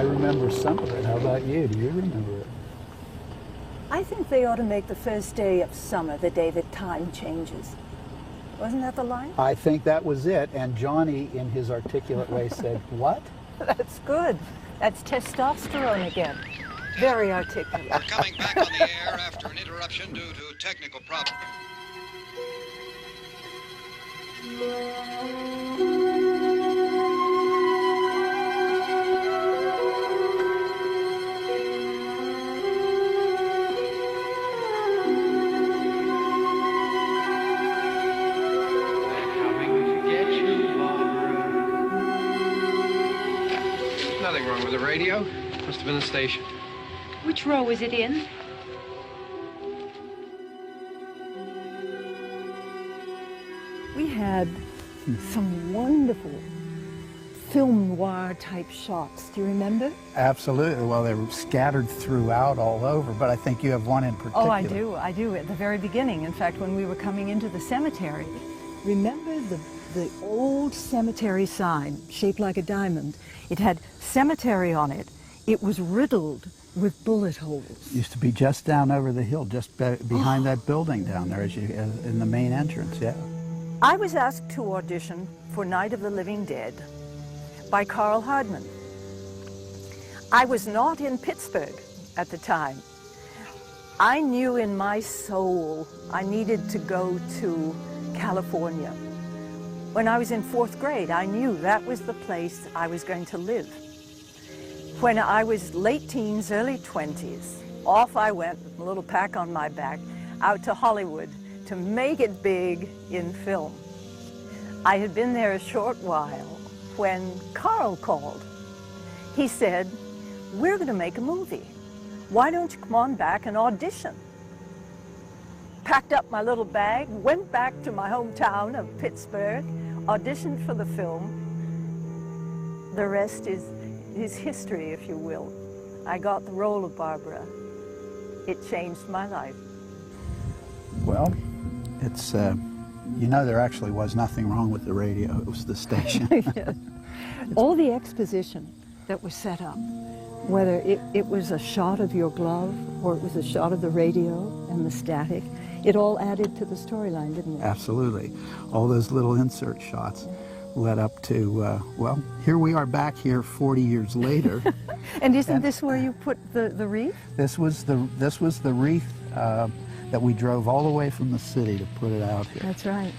I remember some of it. How about you? Do you remember it? I think they ought to make the first day of summer the day that time changes. Wasn't that the line? I think that was it. And Johnny, in his articulate way, said, what? That's good. That's testosterone again. Very articulate. We're coming back on the air after an interruption due to technical problems. Nothing wrong with the radio. Must have been the station. Which row is it in? We had some wonderful film noir type shots. Do you remember? Absolutely. Well, they were scattered throughout all over, but I think you have one in particular. Oh, I do. I do. At the very beginning, in fact, when we were coming into the cemetery, remember the old cemetery sign shaped like a diamond? It had cemetery on it. It was riddled with bullet holes. Used to be just down over the hill, just behind that building down there, as in the main entrance. Yeah. I was asked to audition for Night of the Living Dead by Carl Hardman. I was not in Pittsburgh at the time. I knew in my soul I needed to go to California. When I was in 4th grade, I knew that was the place I was going to live. When I was late teens, early 20s, off I went, a little pack on my back, out to Hollywood to make it big in film. I had been there a short while when Carl called. He said, "We're going to make a movie. Why don't you come on back and audition?" Packed up my little bag, went back to my hometown of Pittsburgh, auditioned for the film. The rest is history, if you will. I got the role of Barbara. It changed my life. Well, it's, you know, there actually was nothing wrong with the radio. It was the station. Yes. All the exposition that was set up, whether it was a shot of your glove or it was a shot of the radio and the static, it all added to the storyline, didn't it? Absolutely. All those little insert shots led up to, well, here we are back here 40 years later. And isn't this where you put the wreath? This was the wreath that we drove all the way from the city to put it out here. That's right.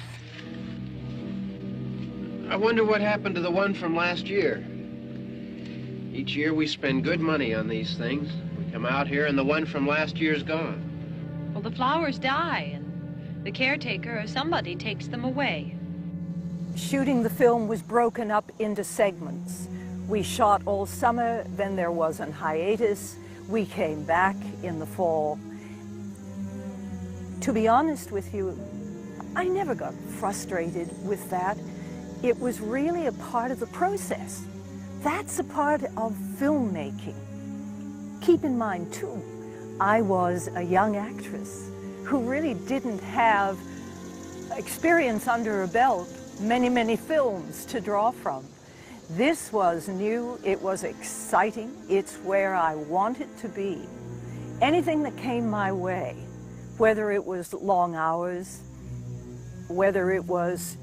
I wonder what happened to the one from last year. Each year we spend good money on these things. We come out here and the one from last year's gone. Well, the flowers die, and the caretaker or somebody takes them away. Shooting the film was broken up into segments. We shot all summer, then there was an hiatus. We came back in the fall. To be honest with you, I never got frustrated with that. It was really a part of the process. That's a part of filmmaking. Keep in mind, too, I was a young actress. who really didn't have experience under her belt, many films to draw from. This was new, it was exciting, it's where I wanted to be. Anything that came my way, whether it was long hours, whether it was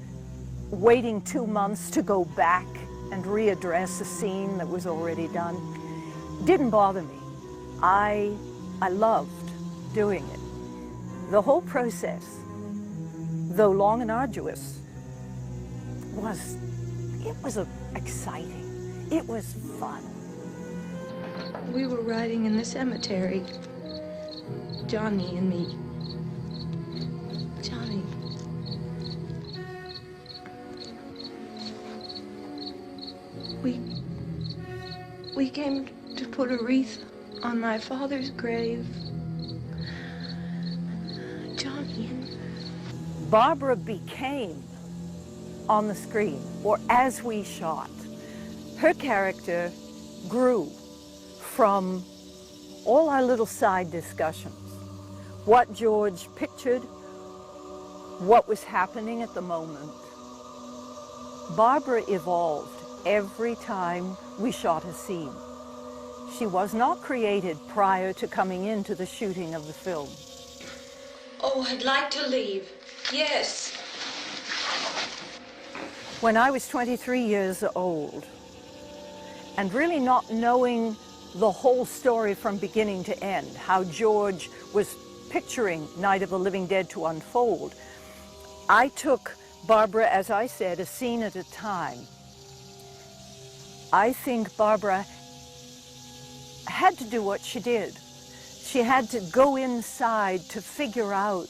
waiting 2 months to go back and readdress a scene that was already done, didn't bother me. I loved doing it. The whole process, though long and arduous, was exciting. It was fun. We were riding in the cemetery, Johnny and me. Johnny. We came to put a wreath on my father's grave. Johnny and... Barbara became, on the screen, or as we shot, her character grew from all our little side discussions. What George pictured, what was happening at the moment. Barbara evolved every time we shot a scene. She was not created prior to coming into the shooting of the film. Oh, I'd like to leave. Yes. When I was 23 years old, and really not knowing the whole story from beginning to end, how George was picturing Night of the Living Dead to unfold, I took Barbara, as I said, a scene at a time. I think Barbara had to do what she did. She had to go inside to figure out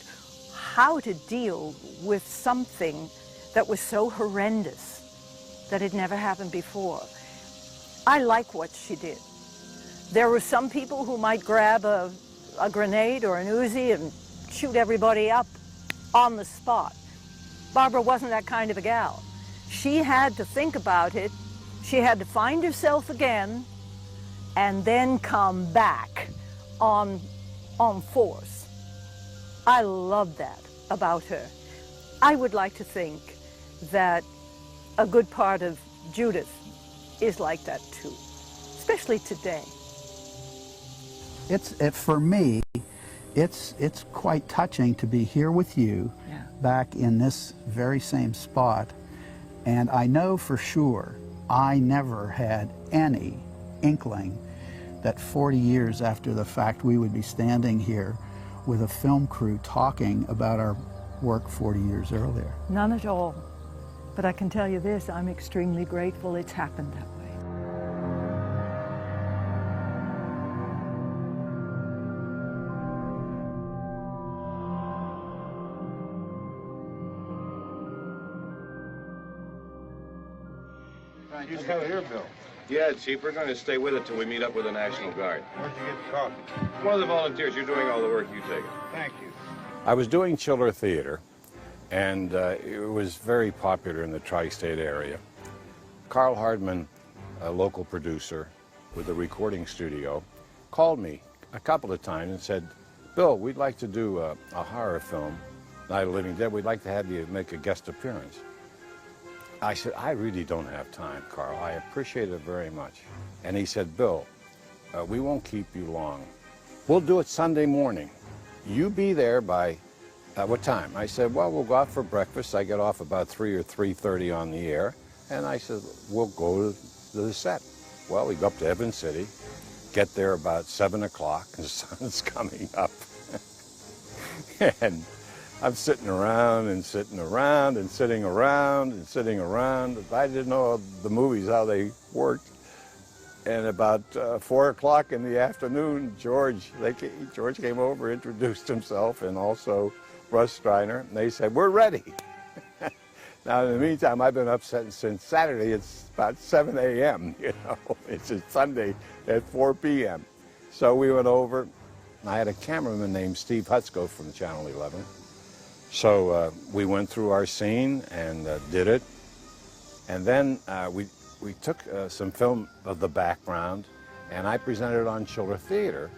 how to deal with something that was so horrendous that had never happened before. I like what she did. There were some people who might grab a grenade or an Uzi and shoot everybody up on the spot. Barbara wasn't that kind of a gal. She had to think about it. She had to find herself again and then come back on force. I love that about her. I would like to think that a good part of Judith is like that too, especially today. For me, it's quite touching to be here with you, Yeah. back in this very same spot, and I know for sure I never had any inkling that 40 years after the fact we would be standing here with a film crew talking about our work 40 years earlier. None at all. But I can tell you this, I'm extremely grateful it's happened that way. You still here, Bill? Yeah, Chief, we're going to stay with it till we meet up with the National Guard. Where'd you get the coffee? One of the volunteers, you're doing all the work, you take it. Thank you. I was doing Chiller Theater, and it was very popular in the tri-state area. Carl Hardman, a local producer with a recording studio, called me a couple of times and said, Bill, we'd like to do a horror film, Night of the Living Dead. We'd like to have you make a guest appearance. I said, I really don't have time, Carl. I appreciate it very much. And he said, Bill, we won't keep you long. We'll do it Sunday morning. You be there by, what time? I said, well, we'll go out for breakfast. I get off about 3 or 3:30 on the air. And I said, we'll go to the set. Well, we go up to Evans City, get there about 7 o'clock, and the sun's coming up. And I'm sitting around and sitting around and sitting around and sitting around. I didn't know the movies, how they worked. And about 4 o'clock in the afternoon, George came over, introduced himself, and also Russ Streiner. And they said, we're ready. Now, in the meantime, I've been up since Saturday. It's about 7 a.m., you know. It's a Sunday at 4 p.m. So we went over. And I had a cameraman named Steve Hutsko from Channel 11. So we went through our scene and did it. And then we took some film of the background, and I presented it on Chiller Theater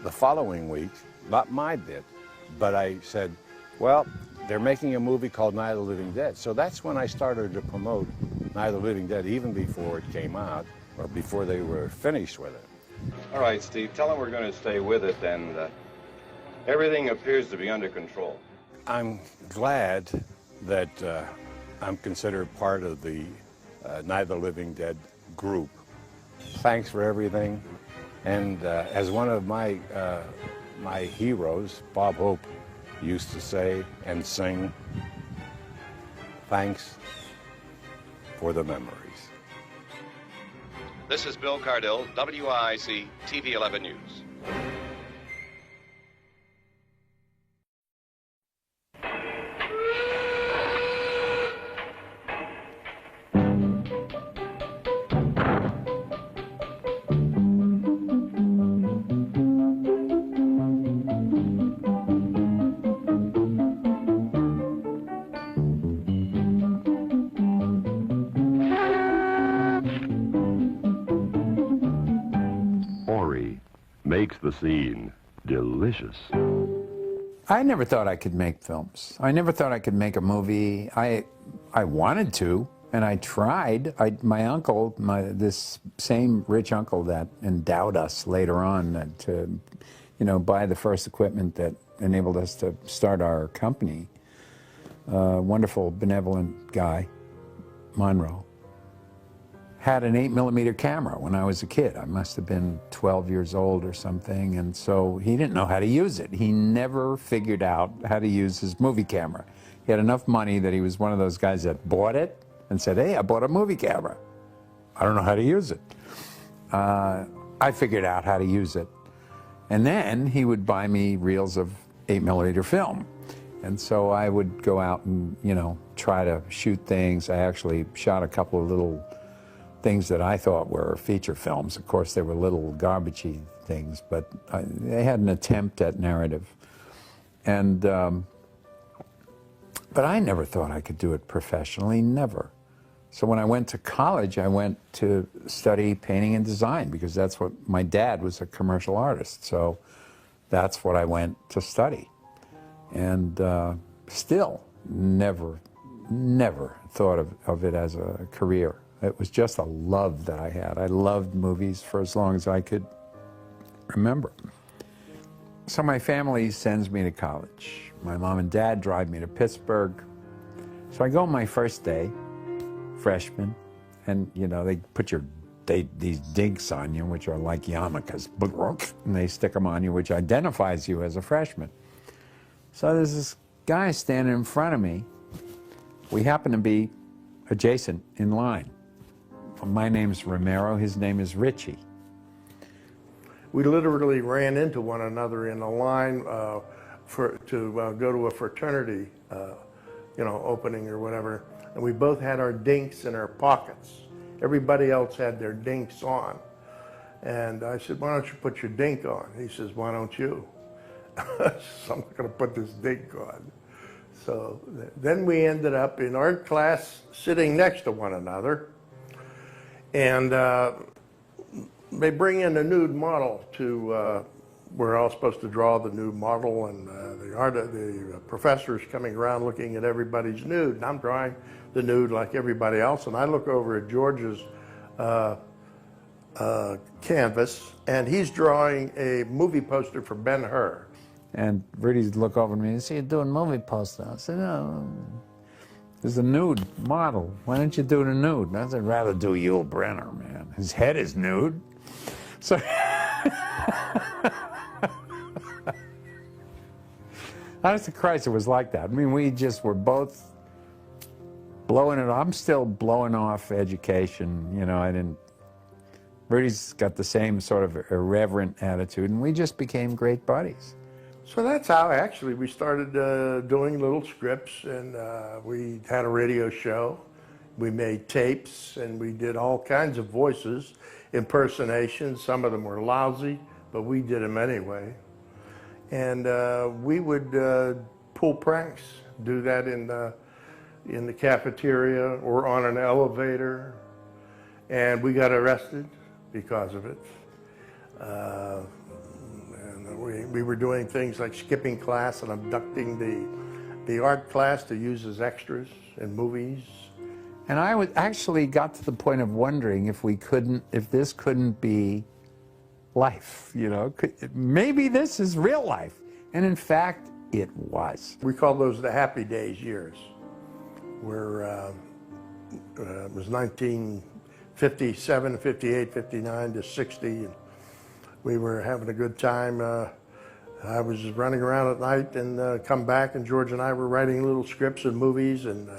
the following week, not my bit. But I said, well, they're making a movie called Night of the Living Dead. So that's when I started to promote Night of the Living Dead, even before it came out, or before they were finished with it. All right, Steve, tell them we're going to stay with it, and everything appears to be under control. I'm glad that I'm considered part of the Night of the Living Dead group. Thanks for everything. And as one of my heroes, Bob Hope, used to say and sing, thanks for the memories. This is Bill Cardill, WIC TV 11 News. Makes the scene delicious. I never thought I could make films. I never thought I could make a movie. I wanted to, and I tried. My uncle, this same rich uncle that endowed us later on to, buy the first equipment that enabled us to start our company, wonderful, benevolent guy, Monroe, had an 8mm camera when I was a kid. I must have been 12 years old or something, and so he didn't know how to use it. He never figured out how to use his movie camera. He had enough money that he was one of those guys that bought it and said, hey, I bought a movie camera. I don't know how to use it. I figured out how to use it. And then he would buy me reels of 8mm film. And so I would go out and, try to shoot things. I actually shot a couple of little things that I thought were feature films. Of course, they were little garbagey things, but they had an attempt at narrative. And, but I never thought I could do it professionally, never. So when I went to college, I went to study painting and design because that's what, my dad was a commercial artist, so that's what I went to study. And still never thought of it as a career. It was just a love that I had. I loved movies for as long as I could remember. So my family sends me to college. My mom and dad drive me to Pittsburgh. So I go my first day, freshman, and they put these dinks on you, which are like yarmulkes, and they stick them on you, which identifies you as a freshman. So there's this guy standing in front of me. We happen to be adjacent in line. My name's Romero, his name is Richie. We literally ran into one another in a line to go to a fraternity, opening or whatever, and we both had our dinks in our pockets. Everybody else had their dinks on. And I said, why don't you put your dink on? He says, why don't you? So I'm not gonna put this dink on. So then we ended up in art class sitting next to one another. And they bring in a nude model to, we're all supposed to draw the nude model, and the professor's coming around looking at everybody's nude, and I'm drawing the nude like everybody else, and I look over at George's canvas, and he's drawing a movie poster for Ben-Hur. And Rudy'd look over at me and say, you're doing movie poster. I said, no, there's a nude model. Why don't you do the nude? And I said, I'd rather do Yul Brynner, man. His head is nude. So honest to Christ, it was like that. I mean, we just were both blowing it. I'm still blowing off education. Rudy's got the same sort of irreverent attitude, and we just became great buddies. So that's how actually we started doing little scripts, and we had a radio show. We made tapes, and we did all kinds of voices, impersonations. Some of them were lousy, but we did them anyway. And we would pull pranks, do that in the cafeteria or on an elevator, and we got arrested because of it. And We were doing things like skipping class and abducting the art class to use as extras in movies. And I actually got to the point of wondering if this couldn't be life, you know? Maybe this is real life. And in fact, it was. We call those the happy days years, where it was 1957, 58, 59 to 60. And we were having a good time. I was running around at night and come back, and George and I were writing little scripts and movies and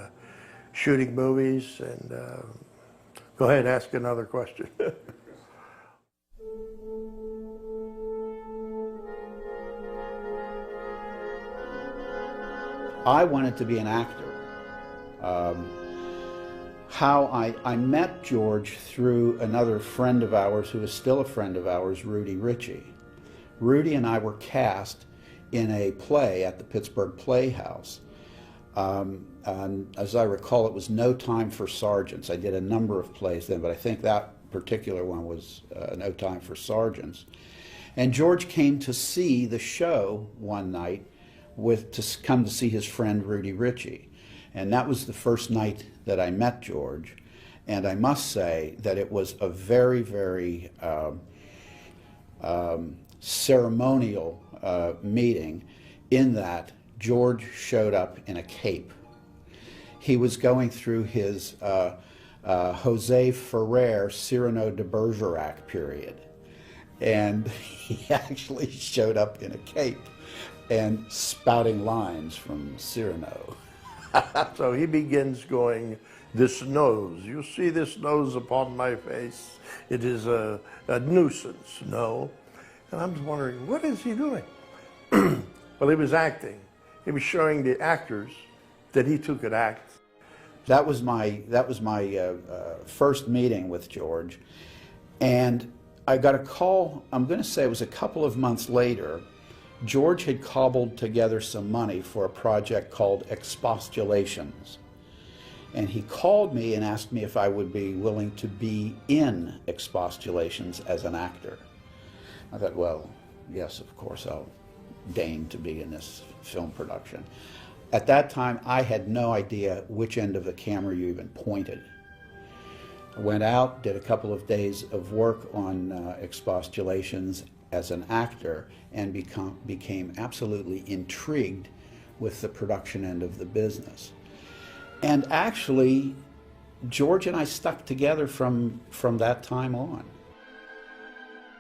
shooting movies. And go ahead, ask another question. I wanted to be an actor. How I met George through another friend of ours who is still a friend of ours, Rudy Ritchie. Rudy and I were cast in a play at the Pittsburgh Playhouse. And as I recall, it was No Time for Sergeants. I did a number of plays then, but I think that particular one was No Time for Sergeants. And George came to see the show one night to come to see his friend Rudy Ritchie. And that was the first night that I met George. And I must say that it was a very, very ceremonial meeting, in that George showed up in a cape. He was going through his Jose Ferrer Cyrano de Bergerac period. And he actually showed up in a cape and spouting lines from Cyrano. So he begins going, "This nose, you see this nose upon my face? It is a nuisance, no?" And I'm wondering, what is he doing? Well, he was acting. He was showing the actors that he too could act. That was my first meeting with George. And I got a call, I'm going to say it was a couple of months later. George had cobbled together some money for a project called Expostulations. And he called me and asked me if I would be willing to be in Expostulations as an actor. I thought, well, yes, of course, I'll deign to be in this film production. At that time, I had no idea which end of the camera you even pointed. I went out, did a couple of days of work on Expostulations as an actor, and became absolutely intrigued with the production end of the business. And actually, George and I stuck together from that time on.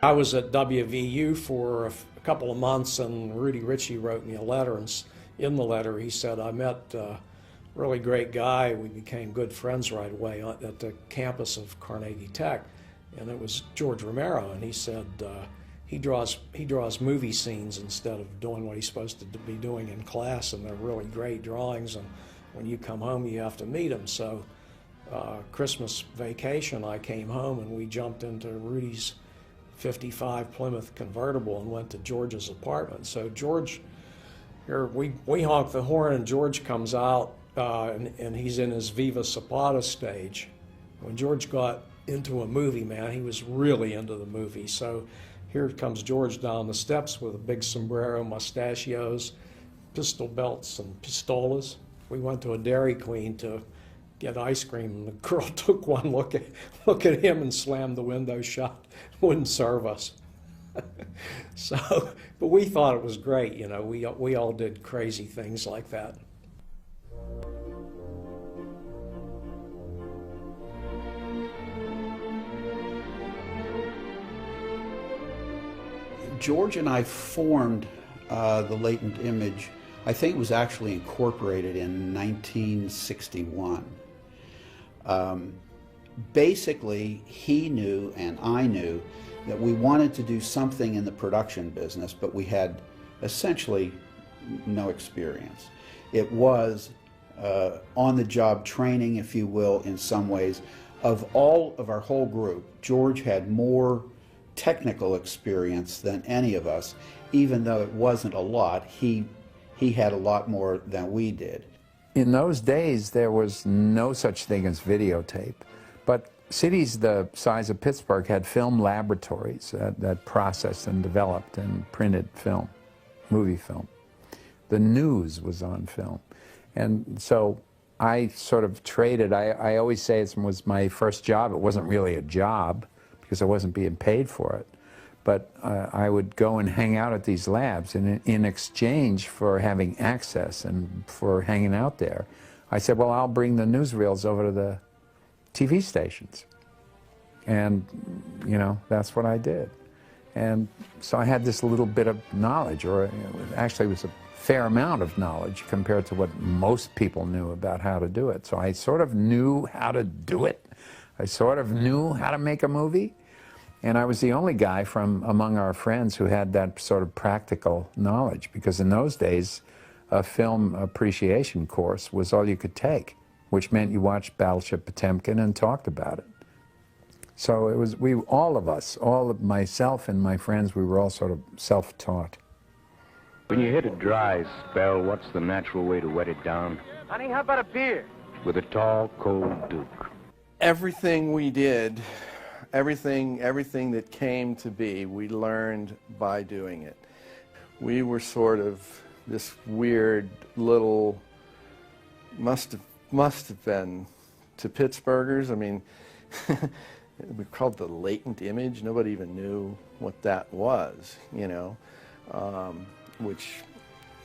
I was at WVU for a couple of months, and Rudy Ritchie wrote me a letter, and in the letter he said, "I met a really great guy. We became good friends right away at the campus of Carnegie Tech," and it was George Romero, and he said he draws movie scenes instead of doing what he's supposed to be doing in class, and they're really great drawings, and when you come home you have to meet him. So Christmas vacation, I came home and we jumped into Rudy's 55 Plymouth convertible and went to George's apartment. So George, here we honk the horn, and George comes out and he's in his Viva Zapata stage. When George got into a movie, man, he was really into the movie. So here comes George down the steps with a big sombrero, mustachios, pistol belts and pistolas. We went to a Dairy Queen to get ice cream, and the girl took one look at him and slammed the window shut, wouldn't serve us. So, but we thought it was great, you know, we all did crazy things like that. George and I formed the Latent Image. I think it was actually incorporated in 1961. Basically, he knew and I knew that we wanted to do something in the production business, but we had essentially no experience. It was on-the-job training, if you will, in some ways. Of all of our whole group, George had more technical experience than any of us. Even though it wasn't a lot, he had a lot more than we did. In those days, there was no such thing as videotape, but cities the size of Pittsburgh had film laboratories that processed and developed and printed film, movie film. The news was on film. And so I sort of traded. I always say it was my first job. It wasn't really a job because I wasn't being paid for it. But I would go and hang out at these labs, and in exchange for having access and for hanging out there, I said, well, I'll bring the newsreels over to the TV stations. And, you know, that's what I did. And so I had this little bit of knowledge, or actually it was a fair amount of knowledge compared to what most people knew about how to do it. So I sort of knew how to do it. I sort of knew how to make a movie. And I was the only guy from among our friends who had that sort of practical knowledge, because in those days, a film appreciation course was all you could take, which meant you watched Battleship Potemkin and talked about it. So it was, all of us, all of myself and my friends, we were all sort of self-taught. When you hit a dry spell, what's the natural way to wet it down? Honey, how about a beer? With a tall, cold Duke. Everything we did, everything that came to be, we learned by doing it. We were sort of this weird little, must have been to Pittsburghers. I mean, we called it the latent image. Nobody even knew what that was, you know, which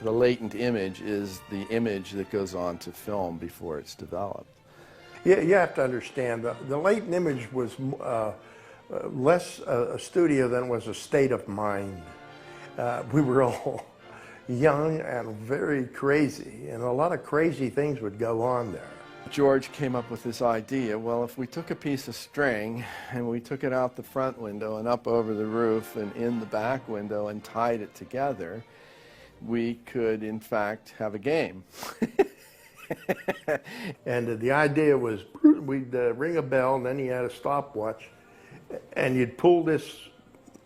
the latent image is the image that goes on to film before it's developed. Yeah, you have to understand, the latent image was less a studio than it was a state of mind. We were all young and very crazy, and a lot of crazy things would go on there. George came up with this idea, well, if we took a piece of string and we took it out the front window and up over the roof and in the back window and tied it together, we could, in fact, have a game. And the idea was we'd ring a bell, and then you had a stopwatch, and you'd pull this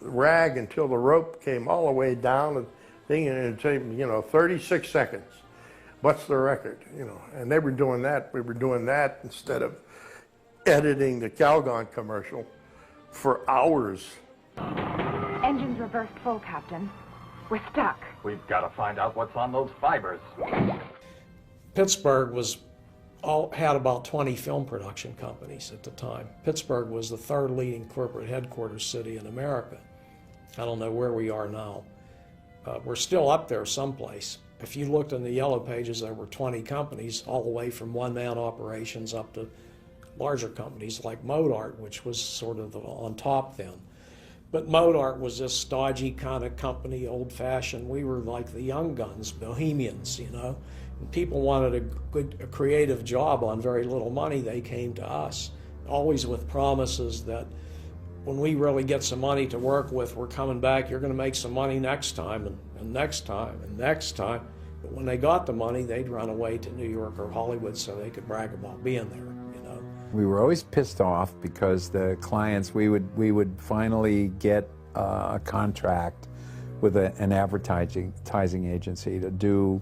rag until the rope came all the way down, and it'd take, you know, 36 seconds. What's the record? You know, and they were doing that. We were doing that instead of editing the Calgon commercial for hours. Engines reversed full, Captain. We're stuck. We've got to find out what's on those fibers. Pittsburgh had about 20 film production companies at the time. Pittsburgh was the third leading corporate headquarters city in America. I don't know where we are now. We're still up there someplace. If you looked in the yellow pages, there were 20 companies, all the way from one-man operations up to larger companies like Modart, which was sort of on top then. But Modart was this stodgy kind of company, old-fashioned. We were like the young guns, bohemians, you know. And people wanted a creative job on very little money. They came to us, always with promises that when we really get some money to work with, we're coming back, you're going to make some money next time, and next time, and next time. But when they got the money, they'd run away to New York or Hollywood so they could brag about being there, you know. We were always pissed off because the clients, we would finally get a contract with an advertising agency to do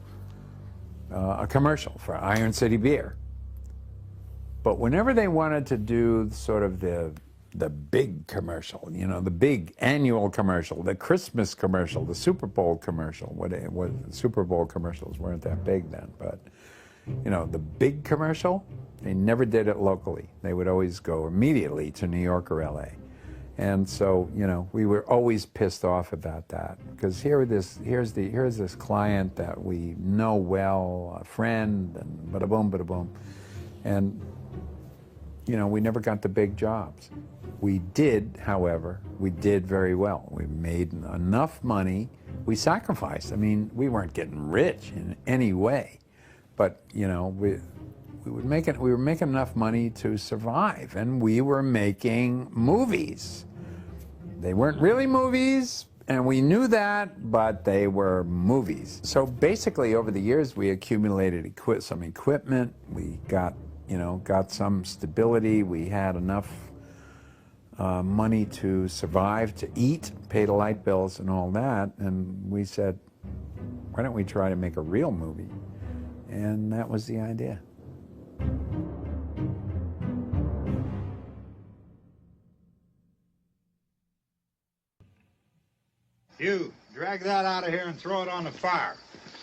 a commercial for Iron City Beer. But whenever they wanted to do sort of the big commercial, you know, the big annual commercial, the Christmas commercial, the Super Bowl commercial, Super Bowl commercials weren't that big then, but, you know, the big commercial, they never did it locally. They would always go immediately to New York or LA. And so, you know, we were always pissed off about that, because here's this client that we know well, a friend, and bada boom, and, you know, we never got the big jobs. We did, however, we did very well. We made enough money. We sacrificed. I mean, we weren't getting rich in any way, but, you know, we were making enough money to survive, and we were making movies. They weren't really movies, and we knew that, but they were movies. So basically, over the years, we accumulated some equipment. We got some stability. We had enough money to survive, to eat, pay the light bills and all that, and we said, why don't we try to make a real movie? And that was the idea. Drag that out of here and throw it on the fire.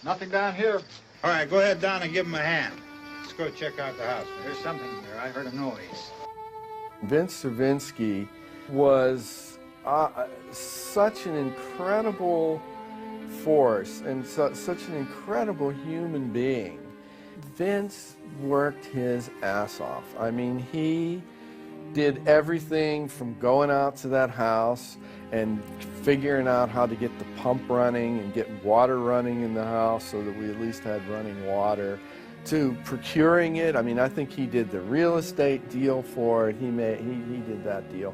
Nothing down here. All right, go ahead down and give him a hand. Let's go check out the house. There's something here. I heard a noise. Vince Stravinsky was such an incredible force and such an incredible human being. Vince worked his ass off. I mean, he did everything from going out to that house and figuring out how to get the pump running and get water running in the house so that we at least had running water, to procuring it. I mean, I think he did the real estate deal for it. He did that deal.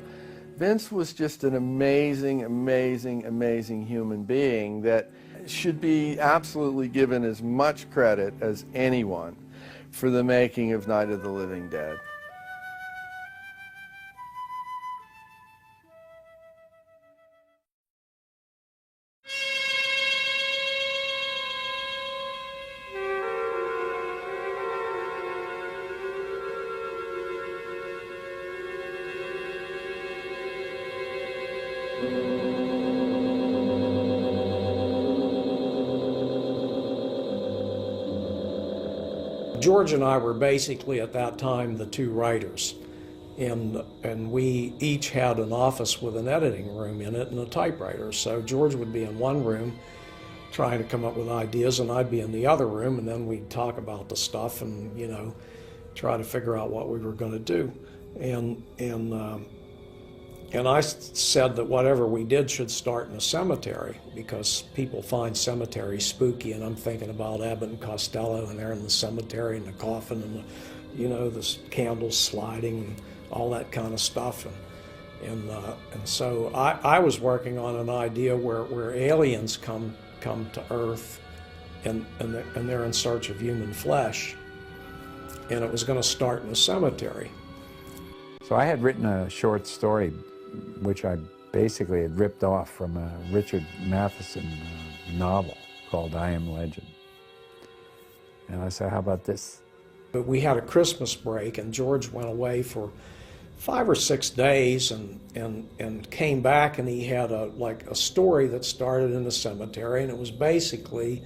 Vince was just an amazing, amazing, amazing human being that should be absolutely given as much credit as anyone for the making of Night of the Living Dead. George and I were basically at that time the two writers, and we each had an office with an editing room in it and a typewriter. So George would be in one room trying to come up with ideas, and I'd be in the other room, and then we'd talk about the stuff and, you know, try to figure out what we were going to do. And I said that whatever we did should start in a cemetery, because people find cemeteries spooky, and I'm thinking about Abbott and Costello, and they're in the cemetery, and the coffin, and the, you know, the candles sliding, and all that kind of stuff. And so I was working on an idea where aliens come to Earth, and they're in search of human flesh, and it was going to start in a cemetery. So I had written a short story which I basically had ripped off from a Richard Matheson novel called I Am Legend. And I said, how about this? But we had a Christmas break, and George went away for 5 or 6 days and came back, and he had a story that started in the cemetery, and it was basically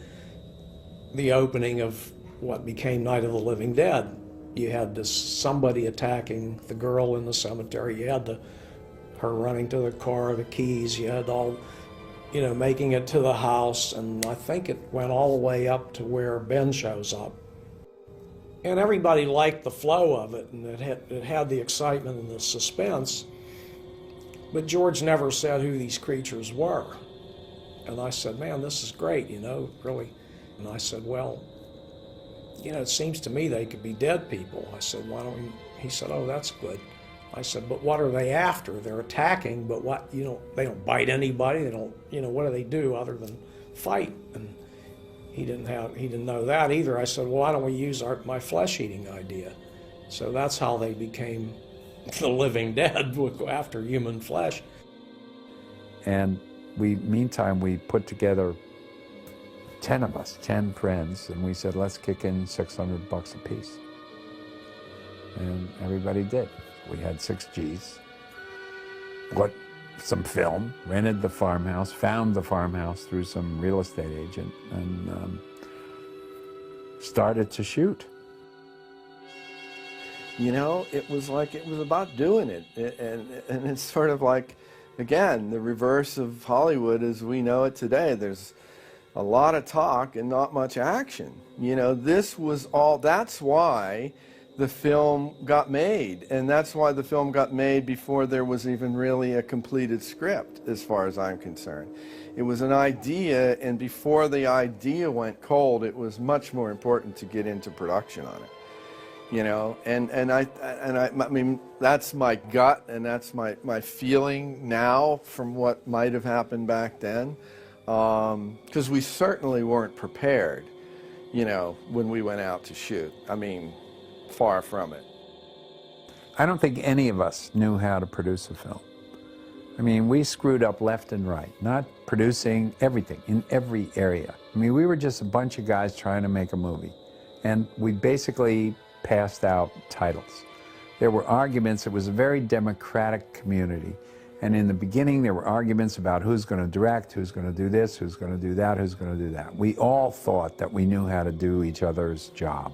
the opening of what became Night of the Living Dead. You had somebody attacking the girl in the cemetery. You had her running to the car, the keys. You had all, you know, making it to the house, and I think it went all the way up to where Ben shows up. And everybody liked the flow of it, and it had the excitement and the suspense, but George never said who these creatures were. And I said, man, this is great, you know, really. And I said, well, you know, it seems to me they could be dead people. I said, why don't we? He said, oh, that's good. I said, but what are they after? They're attacking, but what, you know, they don't bite anybody. They don't, you know, what do they do other than fight? And he didn't know that either. I said, well, why don't we use my flesh-eating idea? So that's how they became the Living Dead, after human flesh. And meantime, we put together 10 of us, 10 friends, and we said, let's kick in $600 a piece. And everybody did. We had 6 Gs, got some film, rented the farmhouse, found the farmhouse through some real estate agent, and started to shoot. You know, it was about doing it. And it's sort of like, again, the reverse of Hollywood as we know it today. There's a lot of talk and not much action. You know, this was all, that's why the film got made, and that's why the film got made before there was even really a completed script, as far as I'm concerned. It was an idea, and before the idea went cold, it was much more important to get into production on it. You know, and I mean, that's my gut, and that's my feeling now from what might have happened back then, because we certainly weren't prepared, you know, when we went out to shoot. I mean, far from it. I don't think any of us knew how to produce a film. I mean, we screwed up left and right, not producing everything in every area. I mean, we were just a bunch of guys trying to make a movie, and we basically passed out titles. There were arguments. It was a very democratic community, And in the beginning, there were arguments about who's going to direct, who's going to do this, who's going to do that, who's going to do that. We all thought that we knew how to do each other's job.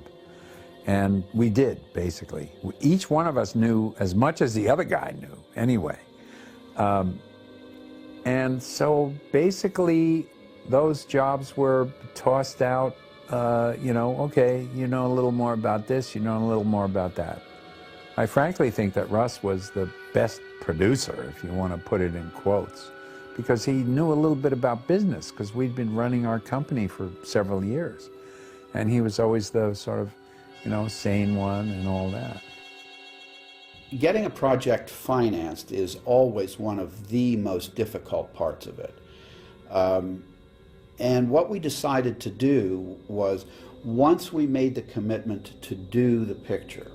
And we did, basically. Each one of us knew as much as the other guy knew, anyway. And so basically, those jobs were tossed out, you know, okay, you know a little more about this, you know a little more about that. I frankly think that Russ was the best producer, if you want to put it in quotes, because he knew a little bit about business, because we'd been running our company for several years. And he was always the sort of, you know, sane one and all that. Getting a project financed is always one of the most difficult parts of it. And what we decided to do was, once we made the commitment to do the picture,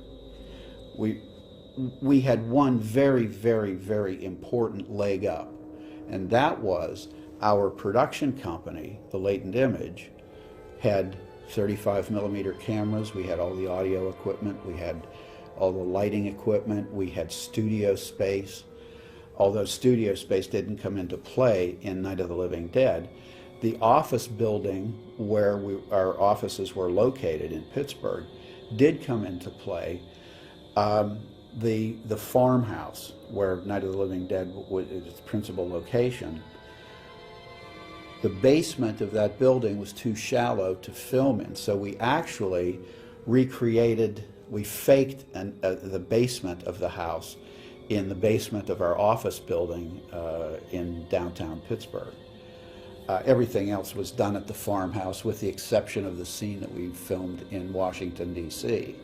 we had one very, very, very important leg up, and that was our production company, the Latent Image, had 35mm cameras, we had all the audio equipment, we had all the lighting equipment, we had studio space. Although studio space didn't come into play in Night of the Living Dead, the office building where our offices were located in Pittsburgh did come into play. The farmhouse where Night of the Living Dead was its principal location, the basement of that building was too shallow to film in, so we actually we faked the basement of the house in the basement of our office building in downtown Pittsburgh. Everything else was done at the farmhouse, with the exception of the scene that we filmed in Washington, D.C.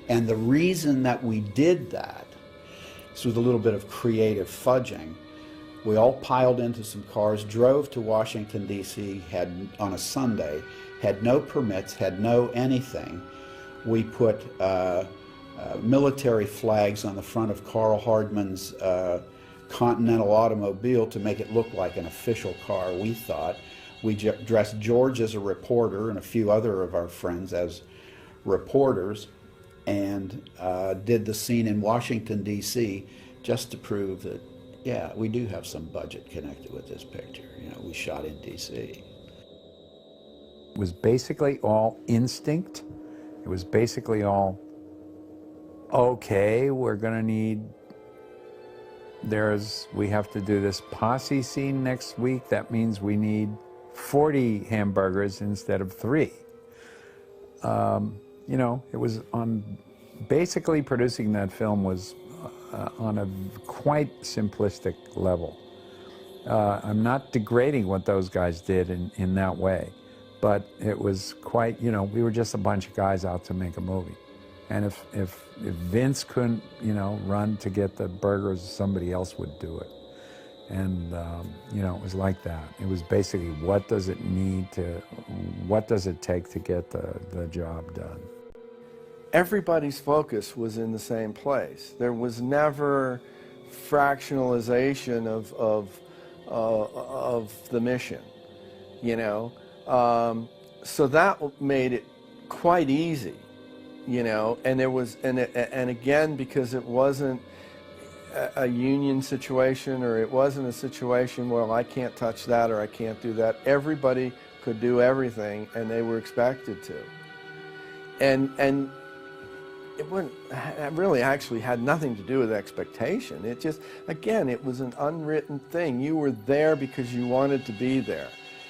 And the reason that we did that, this was a little bit of creative fudging. We all piled into some cars, drove to Washington, D.C., on a Sunday, had no permits, had no anything. We put military flags on the front of Carl Hardman's Continental automobile to make it look like an official car, we thought. We dressed George as a reporter and a few other of our friends as reporters, and did the scene in Washington, D.C. just to prove that, yeah, we do have some budget connected with this picture. You know, we shot in D.C. It was basically all instinct. It was basically all, okay, we're going to need, we have to do this posse scene next week. That means we need 40 hamburgers instead of 3. You know, it was basically producing that film was on a quite simplistic level. I'm not degrading what those guys did in that way, but it was quite, you know, we were just a bunch of guys out to make a movie. And if Vince couldn't, you know, run to get the burgers, somebody else would do it. And, you know, it was like that. It was basically, what does it take to get the job done? Everybody's focus was in the same place. There was never fractionalization of the mission, you know. So that made it quite easy, you know. And there was, and again, because it wasn't a union situation, or it wasn't a situation, well, I can't touch that or I can't do that. Everybody could do everything, and they were expected to. And it really actually had nothing to do with expectation. It just, again, it was an unwritten thing. You were there because you wanted to be there.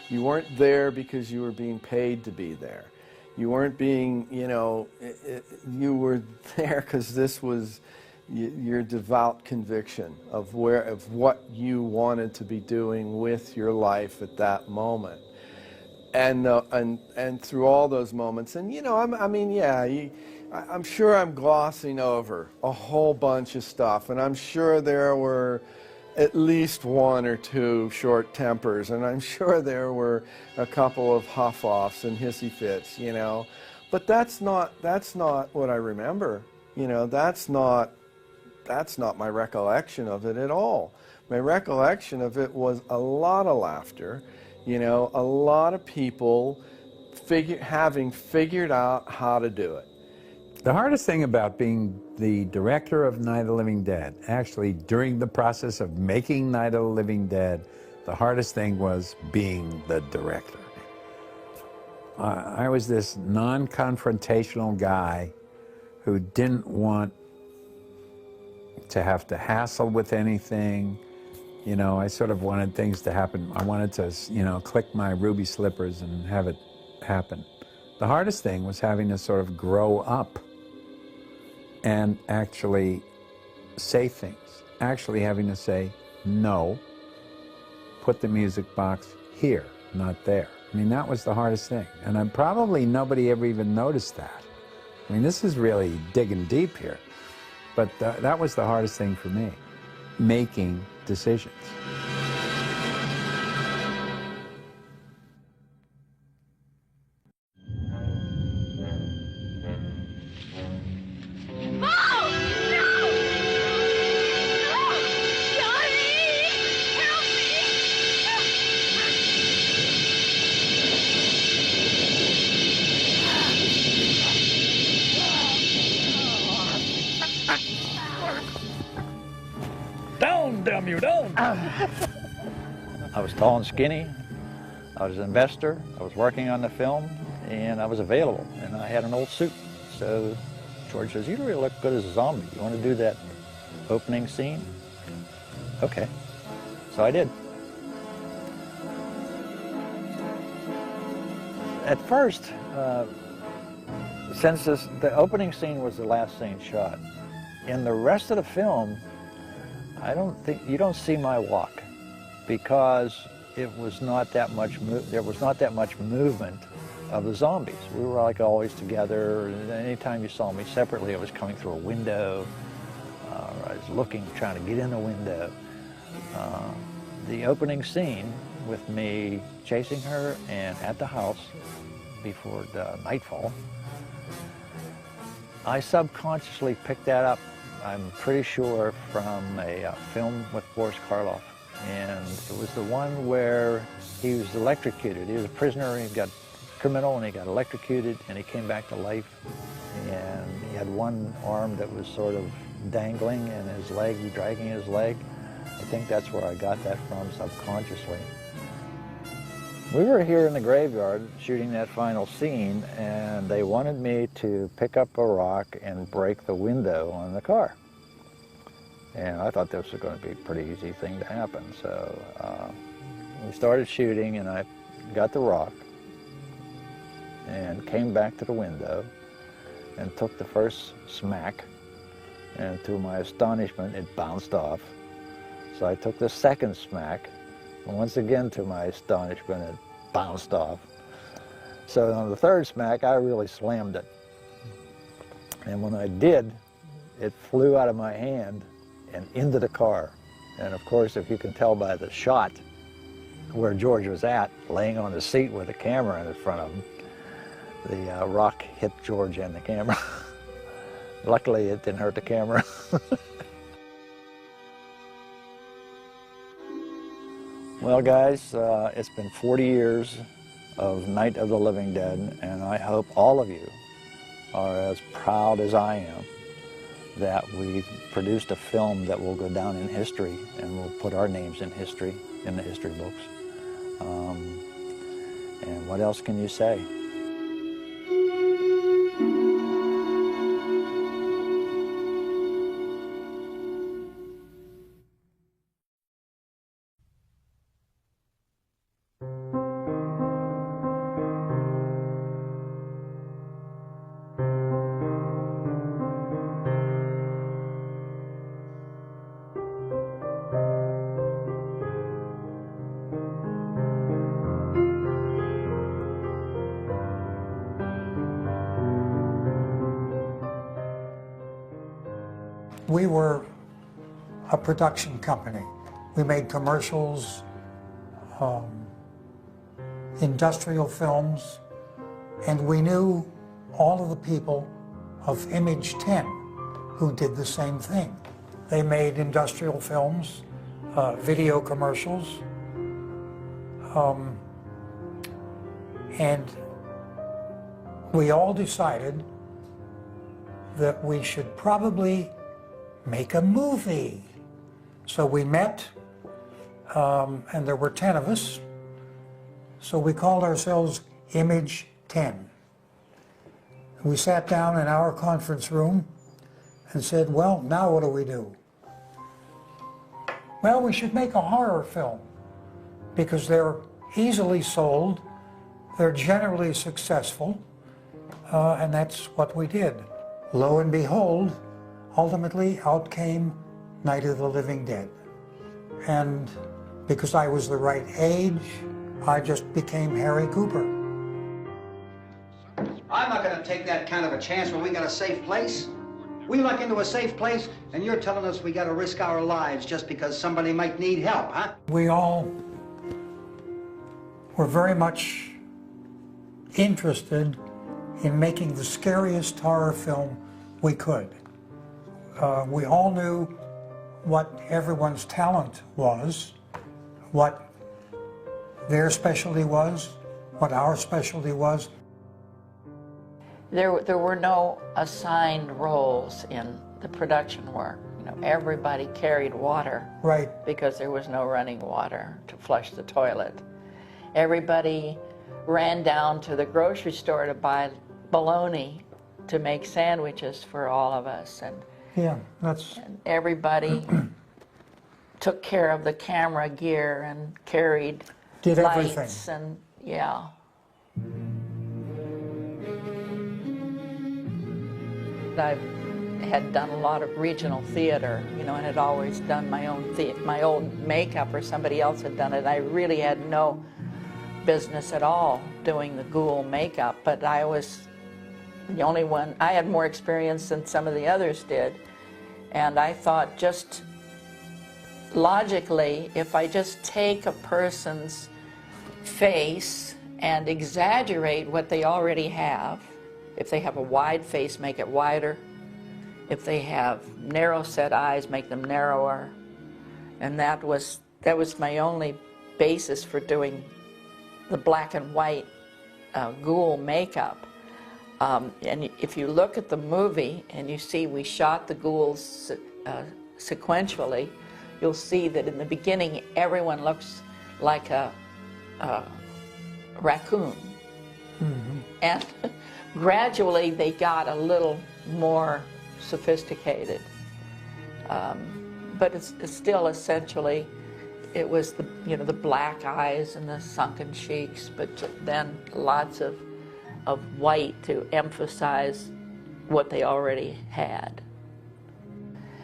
You weren't there because you were being paid to be there. You weren't being, you know, you were there because this was your devout conviction of what you wanted to be doing with your life at that moment. And through all those moments, and you know, I mean, yeah, I'm sure I'm glossing over a whole bunch of stuff, and I'm sure there were at least 1 or 2 short tempers, and I'm sure there were a couple of huff-offs and hissy fits, you know. But that's not what I remember. You know, that's not my recollection of it at all. My recollection of it was a lot of laughter, you know, a lot of people having figured out how to do it. The hardest thing about being the director of Night of the Living Dead, actually during the process of making Night of the Living Dead, the hardest thing was being the director. I was this non-confrontational guy who didn't want to have to hassle with anything. You know, I sort of wanted things to happen. I wanted to, you know, click my ruby slippers and have it happen. The hardest thing was having to sort of grow up and actually say things. Actually having to say, no, put the music box here, not there. I mean, that was the hardest thing. And probably nobody ever even noticed that. I mean, this is really digging deep here. But that was the hardest thing for me, making decisions. Down, damn you, down! I was tall and skinny. I was an investor. I was working on the film, and I was available. And I had an old suit. So George says, "You really look good as a zombie. You want to do that opening scene?" Okay. So I did. At first, since the opening scene was the last scene shot, in the rest of the film, you don't see my walk, because it was not that much. There was not that much movement of the zombies. We were like always together. And anytime you saw me separately, I was coming through a window. I was looking, trying to get in the window. The opening scene with me chasing her and at the house before the nightfall, I subconsciously picked that up. I'm pretty sure from a film with Boris Karloff, and it was the one where he was electrocuted. He was a prisoner, he got criminal, and he got electrocuted, and he came back to life, and he had one arm that was sort of dangling, and his leg, dragging his leg. I think that's where I got that from subconsciously. We were here in the graveyard shooting that final scene, and they wanted me to pick up a rock and break the window on the car. And I thought this was going to be a pretty easy thing to happen. So we started shooting, and I got the rock and came back to the window and took the first smack, and to my astonishment, it bounced off. So I took the second smack, and once again, to my astonishment, it bounced off. So on the third smack, I really slammed it. And when I did, it flew out of my hand and into the car. And of course, if you can tell by the shot where George was at, laying on the seat with a camera in front of him, the rock hit George and the camera. Luckily, it didn't hurt the camera. Well, guys, it's been 40 years of Night of the Living Dead, and I hope all of you are as proud as I am that we produced a film that will go down in history, and will put our names in history, in the history books. And what else can you say? We were a production company. We made commercials, industrial films, and we knew all of the people of Image 10 who did the same thing. They made industrial films, video commercials, and we all decided that we should probably make a movie. So we met, and there were 10 of us. So we called ourselves Image 10. We sat down in our conference room and said, well, now what do we do? Well, we should make a horror film because they're easily sold, they're generally successful, and that's what we did. Lo and behold, ultimately out came Night of the Living Dead. And because I was the right age, I just became Harry Cooper. I'm not going to take that kind of a chance when we got a safe place. We luck into a safe place, and you're telling us we got to risk our lives just because somebody might need help, huh? We all were very much interested in making the scariest horror film we could. We all knew what everyone's talent was, what their specialty was, what our specialty was. There were no assigned roles in the production work. You know, everybody carried water. Right. Because there was no running water to flush the toilet. Everybody ran down to the grocery store to buy bologna to make sandwiches for all of us. And yeah, that's... And everybody took care of the camera gear and carried Did lights everything. And yeah. I had done a lot of regional theater, you know, and had always done my own makeup, or somebody else had done it. I really had no business at all doing the ghoul makeup, but I was the only one. I had more experience than some of the others did, and I thought, just logically, if I just take a person's face and exaggerate what they already have, if they have a wide face, make it wider. If they have narrow set eyes, make them narrower. And that was my only basis for doing the black and white ghoul makeup. And if you look at the movie and you see we shot the ghouls sequentially, you'll see that in the beginning everyone looks like a raccoon. Mm-hmm. And gradually they got a little more sophisticated. But it's still essentially, it was the black eyes and the sunken cheeks, but then lots of white to emphasize what they already had.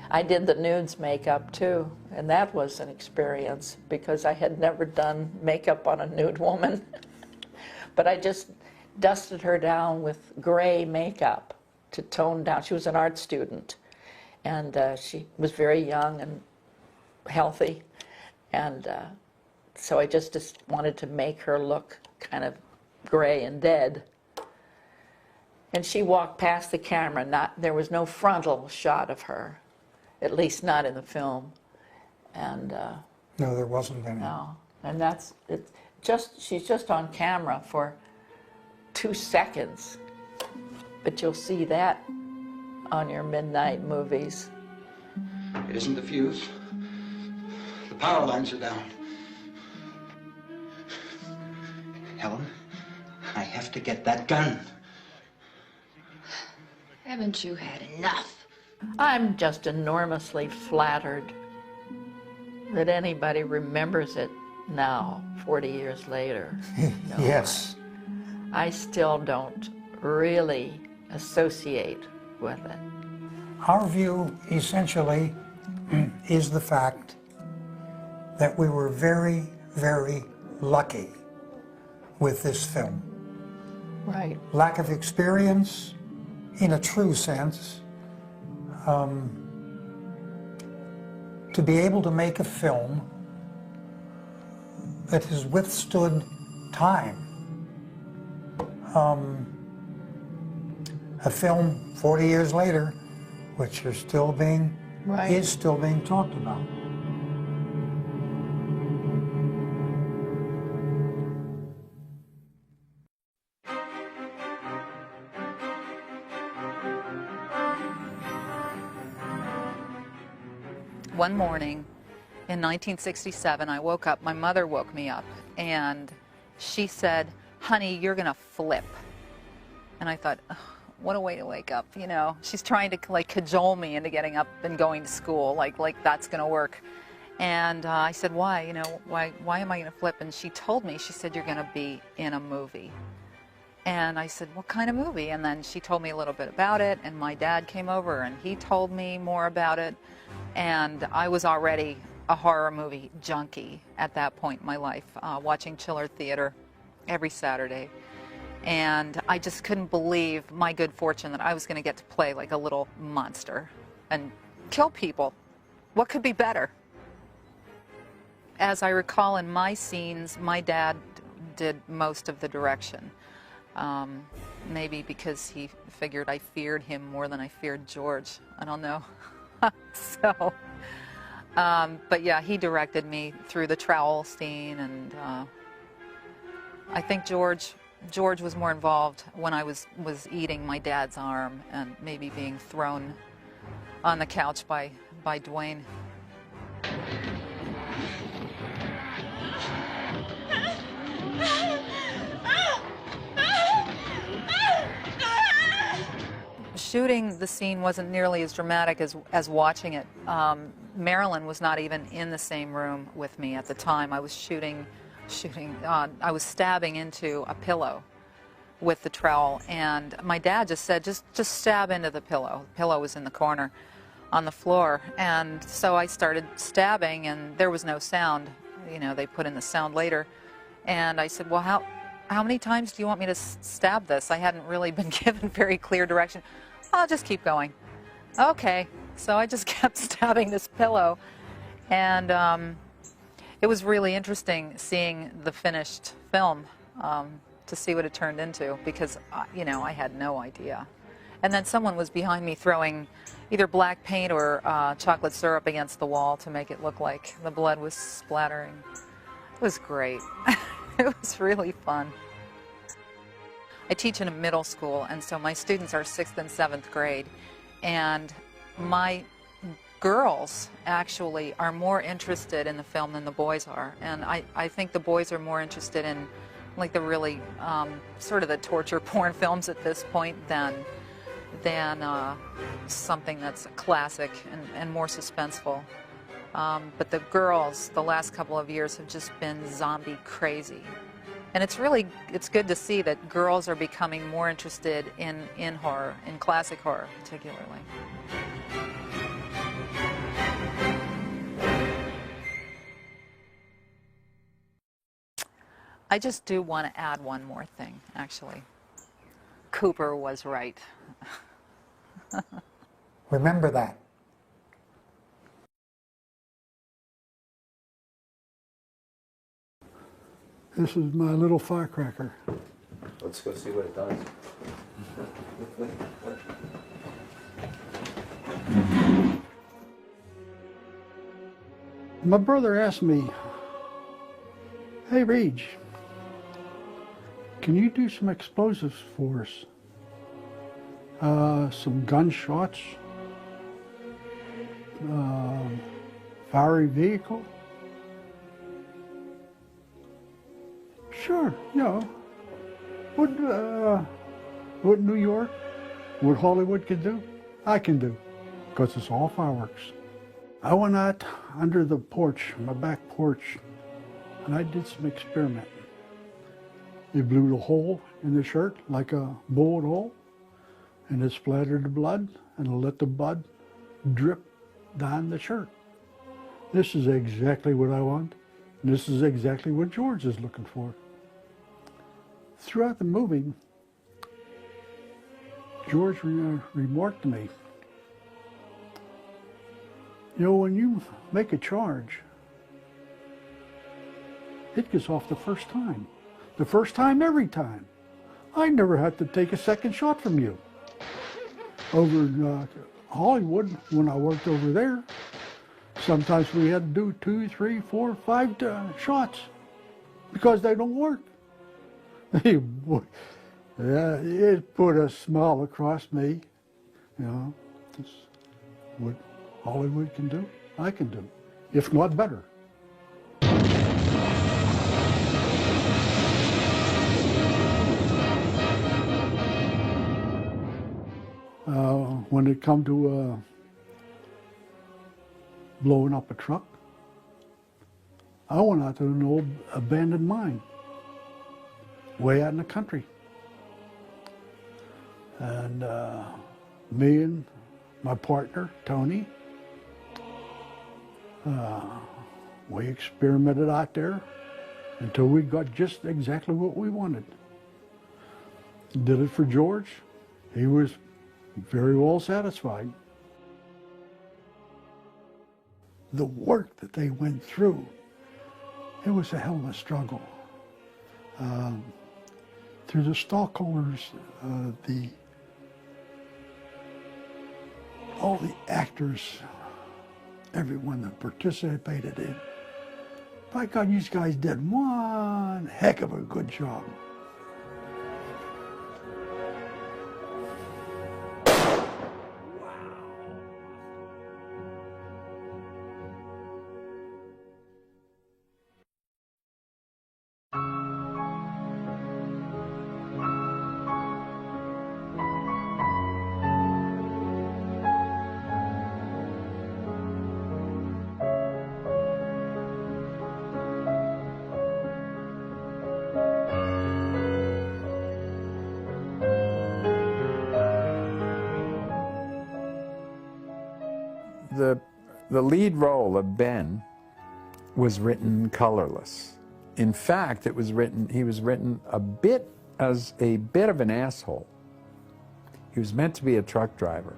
I did the nudes makeup too, and that was an experience because I had never done makeup on a nude woman. But I just dusted her down with gray makeup to tone down. She was an art student, and she was very young and healthy, and so I just wanted to make her look kind of gray and dead. And she walked past the camera. There was no frontal shot of her, at least not in the film. And no, there wasn't any. No, and she's just on camera for 2 seconds, but you'll see that on your midnight movies. It isn't the fuse. The power lines are down. Helen, I have to get that gun. Haven't you had enough? I'm just enormously flattered that anybody remembers it now, 40 years later. No, yes. I still don't really associate with it. Our view, essentially, is the fact that we were very, very lucky with this film. Right. Lack of experience, in a true sense, to be able to make a film that has withstood time. A film 40 years later, which is still being talked about. one morning in 1967, I woke up, my mother woke me up, and she said, "Honey, you're gonna flip." And I thought, oh, what a way to wake up, you know. She's trying to like cajole me into getting up and going to school, like that's gonna work. And I said, why, you know, why am I gonna flip? And she told me, she said, you're gonna be in a movie. And I said, what kind of movie? And then she told me a little bit about it, and my dad came over and he told me more about it. And I was already a horror movie junkie at that point in my life, watching Chiller Theater every Saturday. And I just couldn't believe my good fortune that I was going to get to play like a little monster and kill people. What could be better? As I recall in my scenes, my dad did most of the direction. Maybe because he figured I feared him more than I feared George. I don't know. So, but yeah, he directed me through the trowel scene, and I think George was more involved when I was eating my dad's arm and maybe being thrown on the couch by Dwayne. Shooting the scene wasn't nearly as dramatic as watching it. Marilyn was not even in the same room with me at the time. I was I was stabbing into a pillow with the trowel, and my dad just said, just stab into the pillow. The pillow was in the corner on the floor, and so I started stabbing, and there was no sound. You know, they put in the sound later, and I said, well, how many times do you want me to stab this? I hadn't really been given very clear direction. I'll just keep going. Okay, so I just kept stabbing this pillow, and it was really interesting seeing the finished film to see what it turned into, because you know, I had no idea. And then someone was behind me throwing either black paint or chocolate syrup against the wall to make it look like the blood was splattering. It was great. It was really fun. I teach in a middle school, and so my students are 6th and 7th grade, and my girls actually are more interested in the film than the boys are, and I think the boys are more interested in like the really sort of the torture porn films at this point than something that's classic and more suspenseful. But the girls, the last couple of years, have just been zombie crazy. And it's good to see that girls are becoming more interested in horror, in classic horror particularly. I just do want to add one more thing, actually. Cooper was right. Remember that. This is my little firecracker. Let's go see what it does. My brother asked me, "Hey, Reg, can you do some explosives for us? Some gunshots, fiery vehicle?" Sure, you know, what New York, what Hollywood can do, I can do, because it's all fireworks. I went out under the porch, my back porch, and I did some experimenting. They blew the hole in the shirt like a bullet hole, and it splattered the blood, and let the blood drip down the shirt. This is exactly what I want, and this is exactly what George is looking for. Throughout the movie, George remarked to me, you know, when you make a charge, it gets off the first time. The first time, every time. I never had to take a second shot from you. Over in Hollywood, when I worked over there, sometimes we had to do 2, 3, 4, 5 shots because they don't work. Yeah, it put a smile across me. You know, that's what Hollywood can do. I can do, if not better. When it come to blowing up a truck, I went out to an old abandoned mine, way out in the country. And me and my partner, Tony, we experimented out there until we got just exactly what we wanted. Did it for George. He was very well satisfied. The work that they went through, it was a hell of a struggle. Through the stockholders, all the actors, everyone that participated in. By God, these guys did one heck of a good job. The lead role of Ben was written colorless. In fact, he was written a bit as a bit of an asshole. He was meant to be a truck driver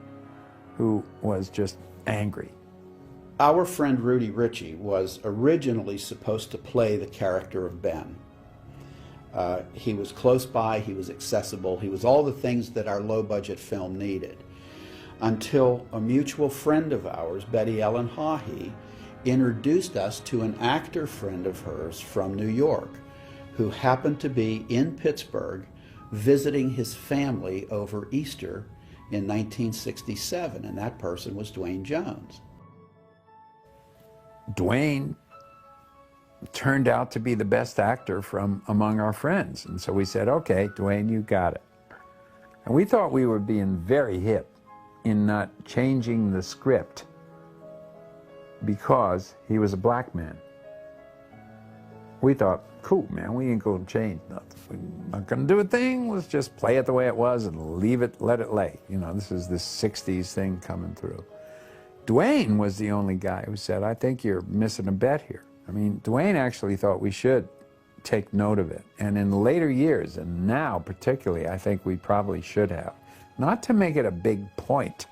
who was just angry. Our friend Rudy Ritchie was originally supposed to play the character of Ben. He was close by, he was accessible, he was all the things that our low-budget film needed. Until a mutual friend of ours, Betty Ellen Haughey, introduced us to an actor friend of hers from New York who happened to be in Pittsburgh visiting his family over Easter in 1967, and that person was Duane Jones. Duane turned out to be the best actor from among our friends, and so we said, okay, Duane, you got it. And we thought we were being very hip in not changing the script because he was a black man. We thought, cool, man, we ain't gonna change nothing. We're not gonna do a thing, let's just play it the way it was and leave it, let it lay. You know, this is this 60s thing coming through. Duane was the only guy who said, I think you're missing a bet here. I mean, Duane actually thought we should take note of it. And in later years, and now particularly, I think we probably should have. Not to make it a big point,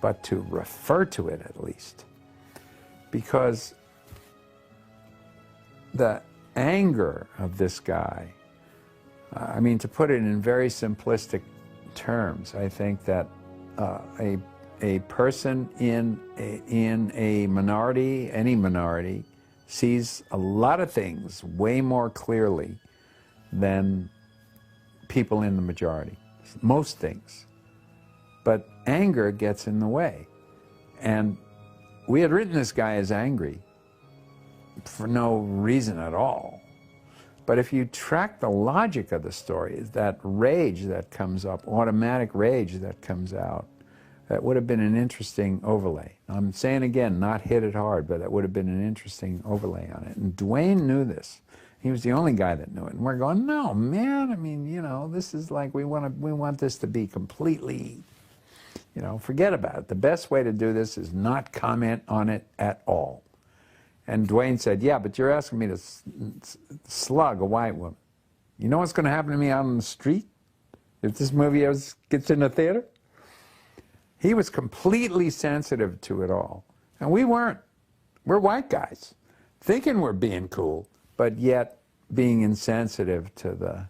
but to refer to it at least. Because the anger of this guy, I mean, to put it in very simplistic terms, I think that a person in a minority, any minority, sees a lot of things way more clearly than people in the majority. Most things. But anger gets in the way. And we had written this guy as angry for no reason at all. But if you track the logic of the story, that rage that comes up, automatic rage that comes out, that would have been an interesting overlay. I'm saying again, not hit it hard, but that would have been an interesting overlay on it. And Duane knew this. He was the only guy that knew it. And we're going, no, man, I mean, you know, this is like, we want this to be completely, you know, forget about it. The best way to do this is not comment on it at all. And Duane said, yeah, but you're asking me to slug a white woman. You know what's going to happen to me out on the street if this movie gets in the theater? He was completely sensitive to it all. And we weren't. We're white guys, thinking we're being cool, but yet being insensitive to the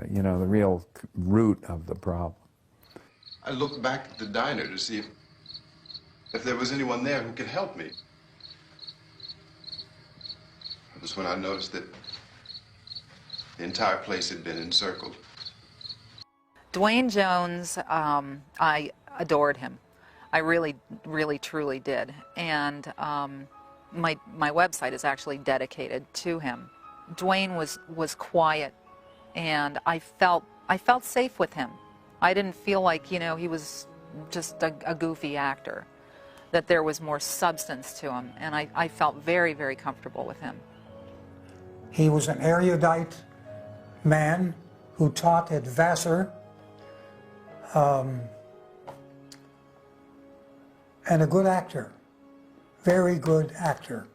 you know, the real root of the problem. I looked back at the diner to see if there was anyone there who could help me. It was when I noticed that the entire place had been encircled. Duane Jones, I adored him. I really, really, truly did. And my website is actually dedicated to him. Dwayne was quiet, and I felt safe with him. I didn't feel like, you know, he was just a goofy actor, that there was more substance to him, and I felt very, very comfortable with him. He was an erudite man who taught at Vassar, and a good actor, very good actor.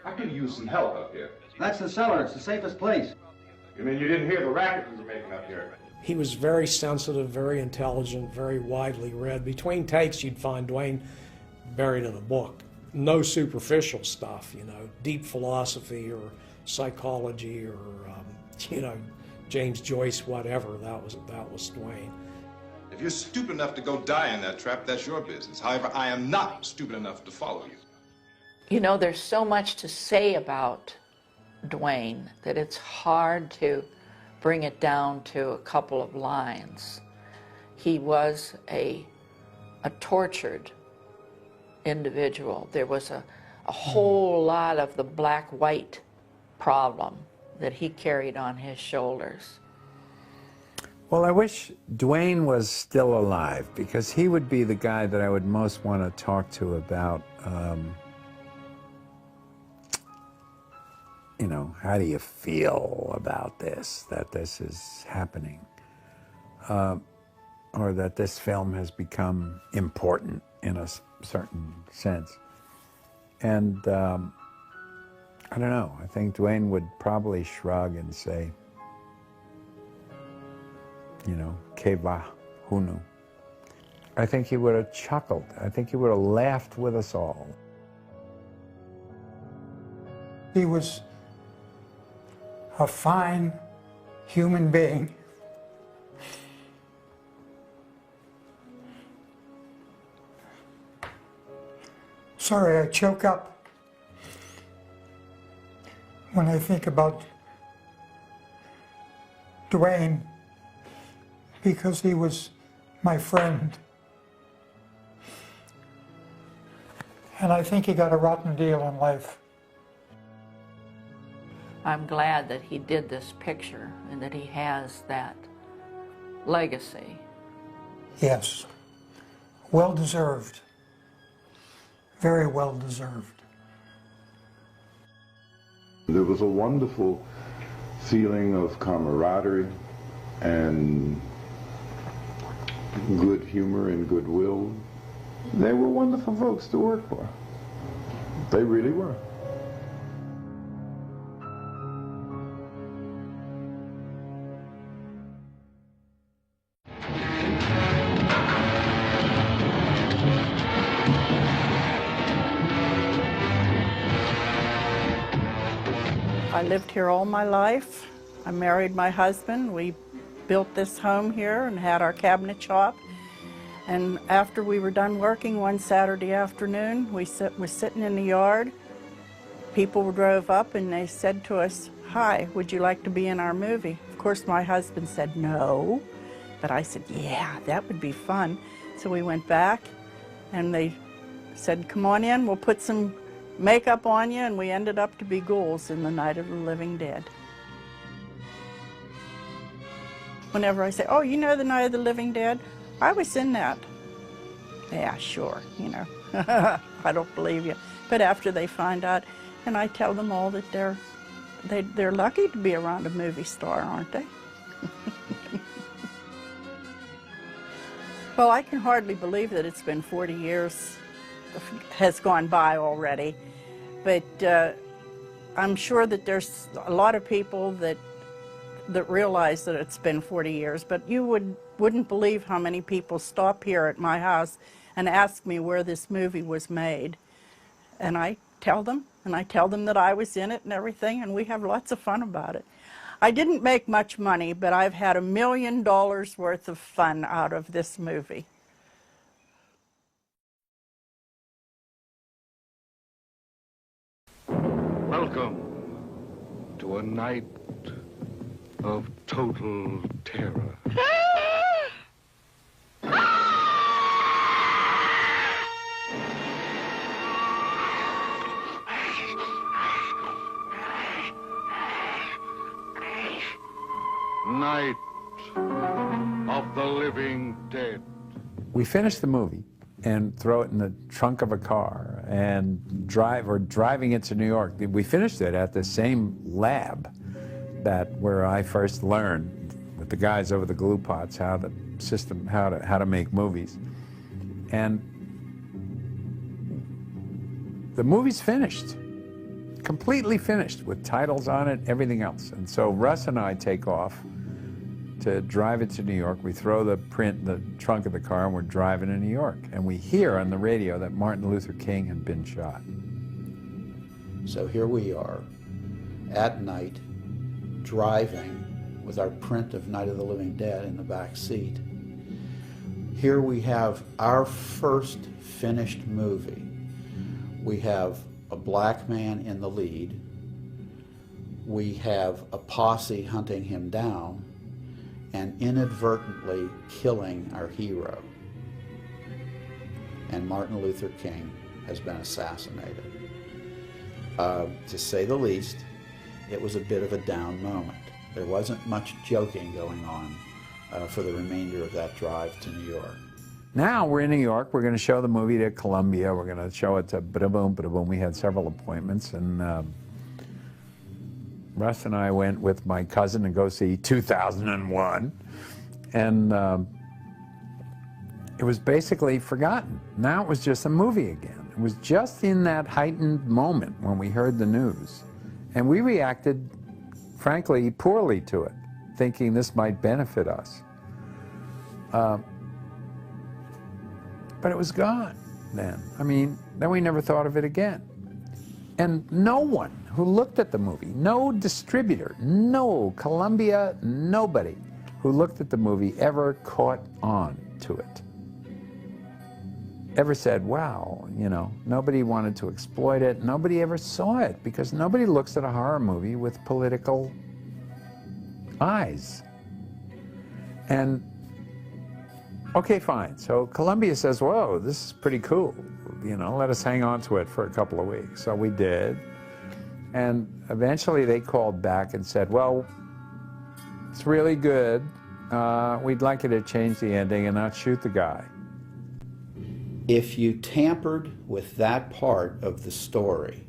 I could use some help up here. That's the cellar. It's the safest place. You mean you didn't hear the racket we were making up here? He was very sensitive, very intelligent, very widely read. Between takes, you'd find Dwayne buried in a book. No superficial stuff, you know, deep philosophy or psychology or, you know, James Joyce, whatever. That was Dwayne. If you're stupid enough to go die in that trap, that's your business. However, I am not stupid enough to follow you. You know, there's so much to say about Dwayne that it's hard to bring it down to a couple of lines. He was a tortured individual. There was a whole lot of the black-white problem that he carried on his shoulders. Well, I wish Dwayne was still alive, because he would be the guy that I would most want to talk to about, you know, how do you feel about this, that this is happening, or that this film has become important in a certain sense. And I don't know, I think Dwayne would probably shrug and say, you know, Keva, who knew? I think he would have chuckled. I think he would have laughed with us all. He was a fine human being. Sorry, I choke up when I think about Dwayne, because he was my friend. And I think he got a rotten deal in life. I'm glad that he did this picture and that he has that legacy. Yes, well deserved. Very well deserved. There was a wonderful feeling of camaraderie and good humor and goodwill. They were wonderful folks to work for. They really were. I lived here all my life. I married my husband. We built this home here and had our cabinet shop. And after we were done working one Saturday afternoon, we were sitting in the yard. People drove up and they said to us, "Hi, would you like to be in our movie?" Of course, my husband said no, but I said, "Yeah, that would be fun." So we went back and they said, "Come on in, we'll put some makeup on you," and we ended up to be ghouls in the Night of the Living Dead. Whenever I say, "Oh, you know the Night of the Living Dead? I was in that." "Yeah, sure, you know." I don't believe you. But after they find out, and I tell them all that they're lucky to be around a movie star, aren't they? Well, I can hardly believe that it's been 40 years has gone by already, but I'm sure that there's a lot of people that realize that it's been 40 years, but you wouldn't believe how many people stop here at my house and ask me where this movie was made. And I tell them, that I was in it and everything, and we have lots of fun about it. I didn't make much money, but I've had $1 million worth of fun out of this movie. Welcome to a night of total terror. we finish the movie and throw it in the trunk of a car and driving it to New York. We finished it at the same lab where I first learned with the guys over the glue pots how to make movies. And the movie's finished, completely finished, with titles on it, everything else. And so Russ and I take off to drive it to New York. We throw the print in the trunk of the car and we're driving to New York. And we hear on the radio that Martin Luther King had been shot. So here we are at night, driving with our print of Night of the Living Dead in the back seat. Here we have our first finished movie. We have a black man in the lead. We have a posse hunting him down and inadvertently killing our hero. And Martin Luther King has been assassinated. To say the least, it was a bit of a down moment. There wasn't much joking going on for the remainder of that drive to New York. Now we're in New York. We're going to show the movie to Columbia. We're going to show it to Bada-Boom, Bada-Boom. We had several appointments, and Russ and I went with my cousin to go see 2001, and it was basically forgotten. Now it was just a movie again. It was just in that heightened moment when we heard the news, and we reacted, frankly, poorly to it, thinking this might benefit us. But it was gone then. I mean, then we never thought of it again. And no one who looked at the movie, no distributor, no Columbia, nobody who looked at the movie ever caught on to it. Ever said, wow, you know, nobody wanted to exploit it. Nobody ever saw it because nobody looks at a horror movie with political eyes. And okay, fine. So Columbia says, whoa, this is pretty cool. You know, let us hang on to it for a couple of weeks. So we did. And eventually they called back and said, well, it's really good. We'd like you to change the ending and not shoot the guy. If you tampered with that part of the story,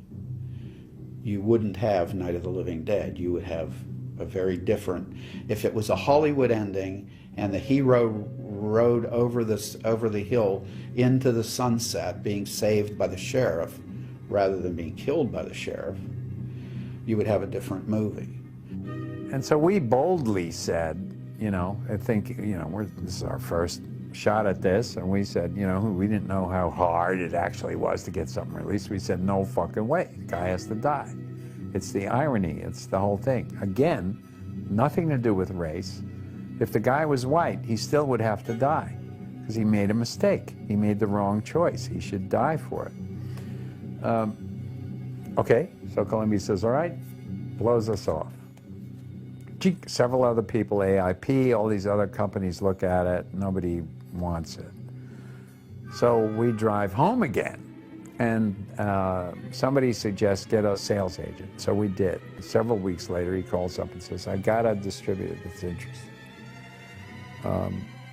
you wouldn't have Night of the Living Dead. You would have a very different, if it was a Hollywood ending and the hero rode over the hill into the sunset, being saved by the sheriff rather than being killed by the sheriff, you would have a different movie. And so we boldly said, you know, I think, you know, this is our first shot at this, and we said, you know, we didn't know how hard it actually was to get something released. We said, no fucking way, the guy has to die. It's the irony, it's the whole thing. Again, nothing to do with race. If the guy was white, he still would have to die because he made a mistake. He made the wrong choice. He should die for it. Okay, so Columbia says, all right, blows us off. Several other people, AIP, all these other companies look at it. Nobody wants it. So we drive home again, and somebody suggests get a sales agent. So we did. Several weeks later, he calls up and says, I got a distributor that's interested.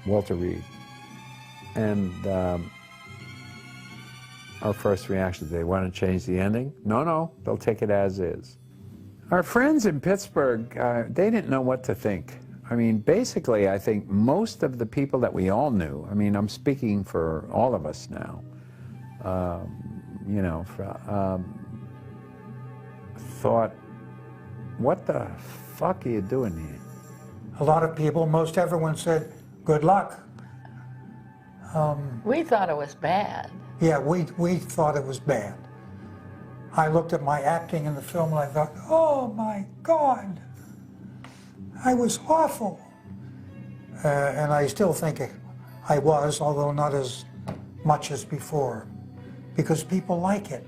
Walter Reed. And our first reaction, they want to change the ending? No, they'll take it as is. Our friends in Pittsburgh, they didn't know what to think. I mean, basically, I think most of the people that we all knew, I mean, I'm speaking for all of us now, you know, thought, what the fuck are you doing here? A lot of people, most everyone said, good luck. We thought it was bad. Yeah, we thought it was bad. I looked at my acting in the film and I thought, oh my God, I was awful. And I still think I was, although not as much as before, because people like it.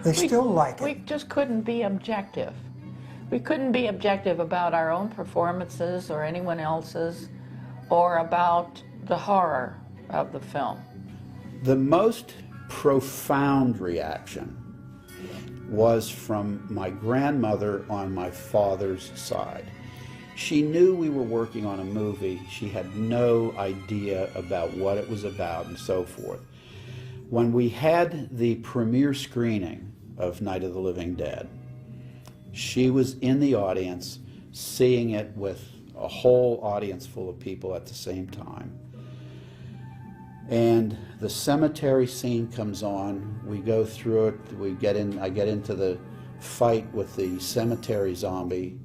They still like it. We just couldn't be objective. We couldn't be objective about our own performances or anyone else's, or about the horror of the film. The most profound reaction was from my grandmother on my father's side. She knew we were working on a movie. She had no idea about what it was about and so forth. When we had the premiere screening of Night of the Living Dead, she was in the audience seeing it with a whole audience full of people at the same time. And the cemetery scene comes on. We go through it. I get into the fight with the cemetery zombie,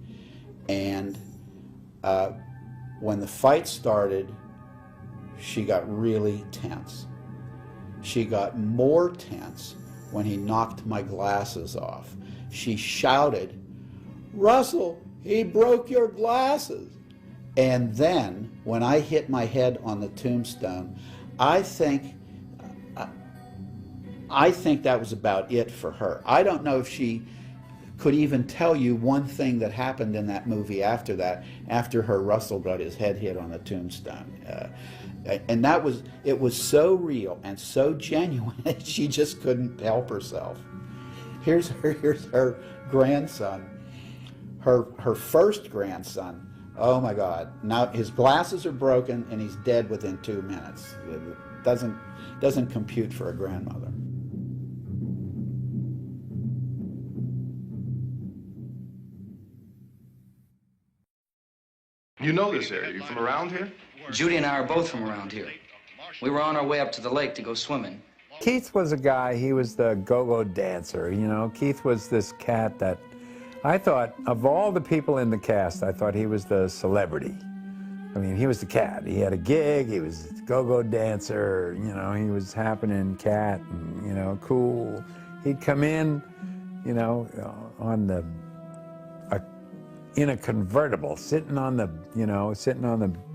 and when the fight started, she got really tense. She got more tense when he knocked my glasses off. She shouted, "Russell, he broke your glasses." And then when I hit my head on the tombstone, I think that was about it for her. I don't know if she could even tell you one thing that happened in that movie after that, after her Russell got his head hit on the tombstone. And it was so real and so genuine, she just couldn't help herself. Here's her grandson, her first grandson. Oh my God! Now his glasses are broken and he's dead within 2 minutes. It doesn't compute for a grandmother. You know this area. You from around here? Judy and I are both from around here. We were on our way up to the lake to go swimming. Keith was a guy, he was the go-go dancer, you know. Keith was this cat that I thought, of all the people in the cast, I thought he was the celebrity. I mean, he was the cat. He had a gig, he was a go-go dancer, you know, he was happening cat, and, you know, cool. He'd come in, you know, in a convertible, sitting on the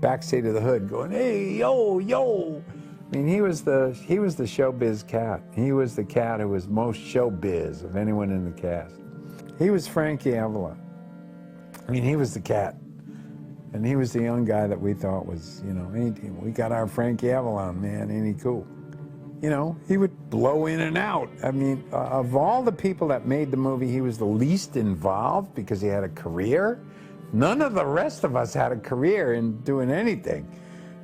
back seat of the hood, going, "Hey, yo, yo." I mean, he was the showbiz cat. He was the cat who was most showbiz of anyone in the cast. He was Frankie Avalon. I mean, he was the cat, and he was the young guy that we thought was, you know, we got our Frankie Avalon, man, ain't he cool? You know, he would blow in and out. I mean, of all the people that made the movie, he was the least involved because he had a career. None of the rest of us had a career in doing anything.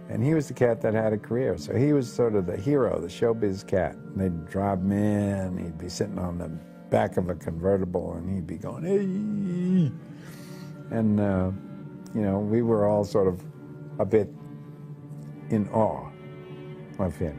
And he was the cat that had a career. So he was sort of the hero, the showbiz cat. And they'd drive him in, he'd be sitting on the back of a convertible, and he'd be going, "Hey." And, you know, we were all sort of a bit in awe of him.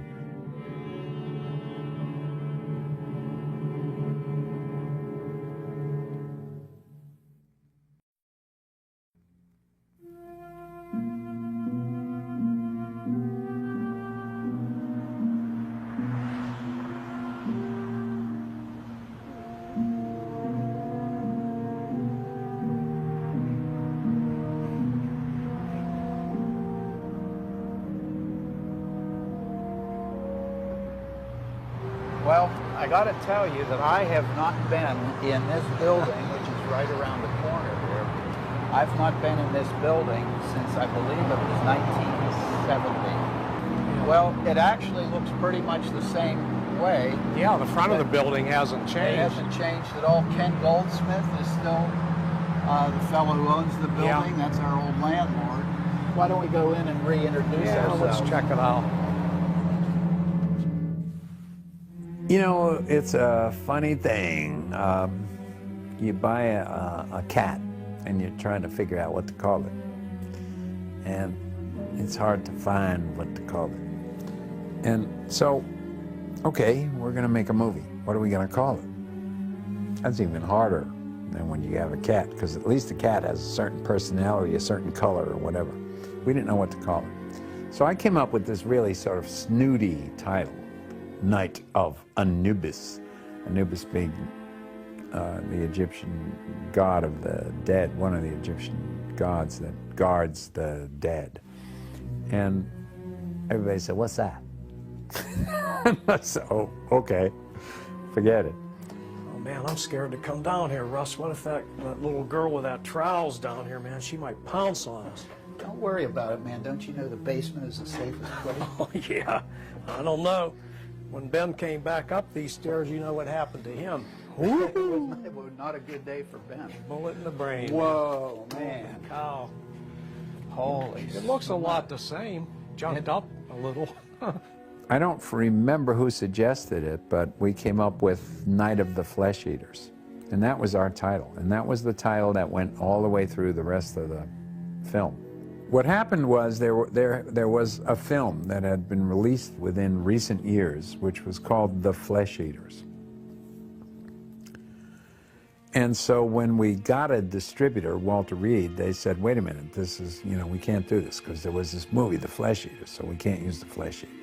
Well, I got to tell you that I have not been in this building, which is right around the corner here. I've not been in this building since I believe it was 1970. Well, it actually looks pretty much the same way. Yeah, the front of the building hasn't changed. It hasn't changed at all. Ken Goldsmith is still the fellow who owns the building. Yeah. That's our old landlord. Why don't we go in and reintroduce ourselves? Let's check it out. You know, it's a funny thing. You buy a cat and you're trying to figure out what to call it. And it's hard to find what to call it. And so, okay, we're gonna make a movie. What are we gonna call it? That's even harder than when you have a cat, because at least the cat has a certain personality, a certain color or whatever. We didn't know what to call it. So I came up with this really sort of snooty title, Night of Anubis. Anubis being the Egyptian god of the dead, one of the Egyptian gods that guards the dead. And everybody said, "What's that?" So, okay, forget it. Oh man, I'm scared to come down here, Russ. What if that little girl with that trowel's down here, man? She might pounce on us. Don't worry about it, man. Don't you know the basement is the safest place? Oh yeah, I don't know. When Ben came back up these stairs, you know what happened to him. It was not a good day for Ben. Bullet in the brain. Whoa, man. Cow. Holy. It looks a lot the same, jumped up a little. I don't remember who suggested it, but we came up with Night of the Flesh Eaters. And that was our title. And that was the title that went all the way through the rest of the film. What happened was there was a film that had been released within recent years, which was called The Flesh Eaters. And so when we got a distributor, Walter Reed, they said, wait a minute, this is, you know, we can't do this because there was this movie, The Flesh Eaters, so we can't use The Flesh Eaters.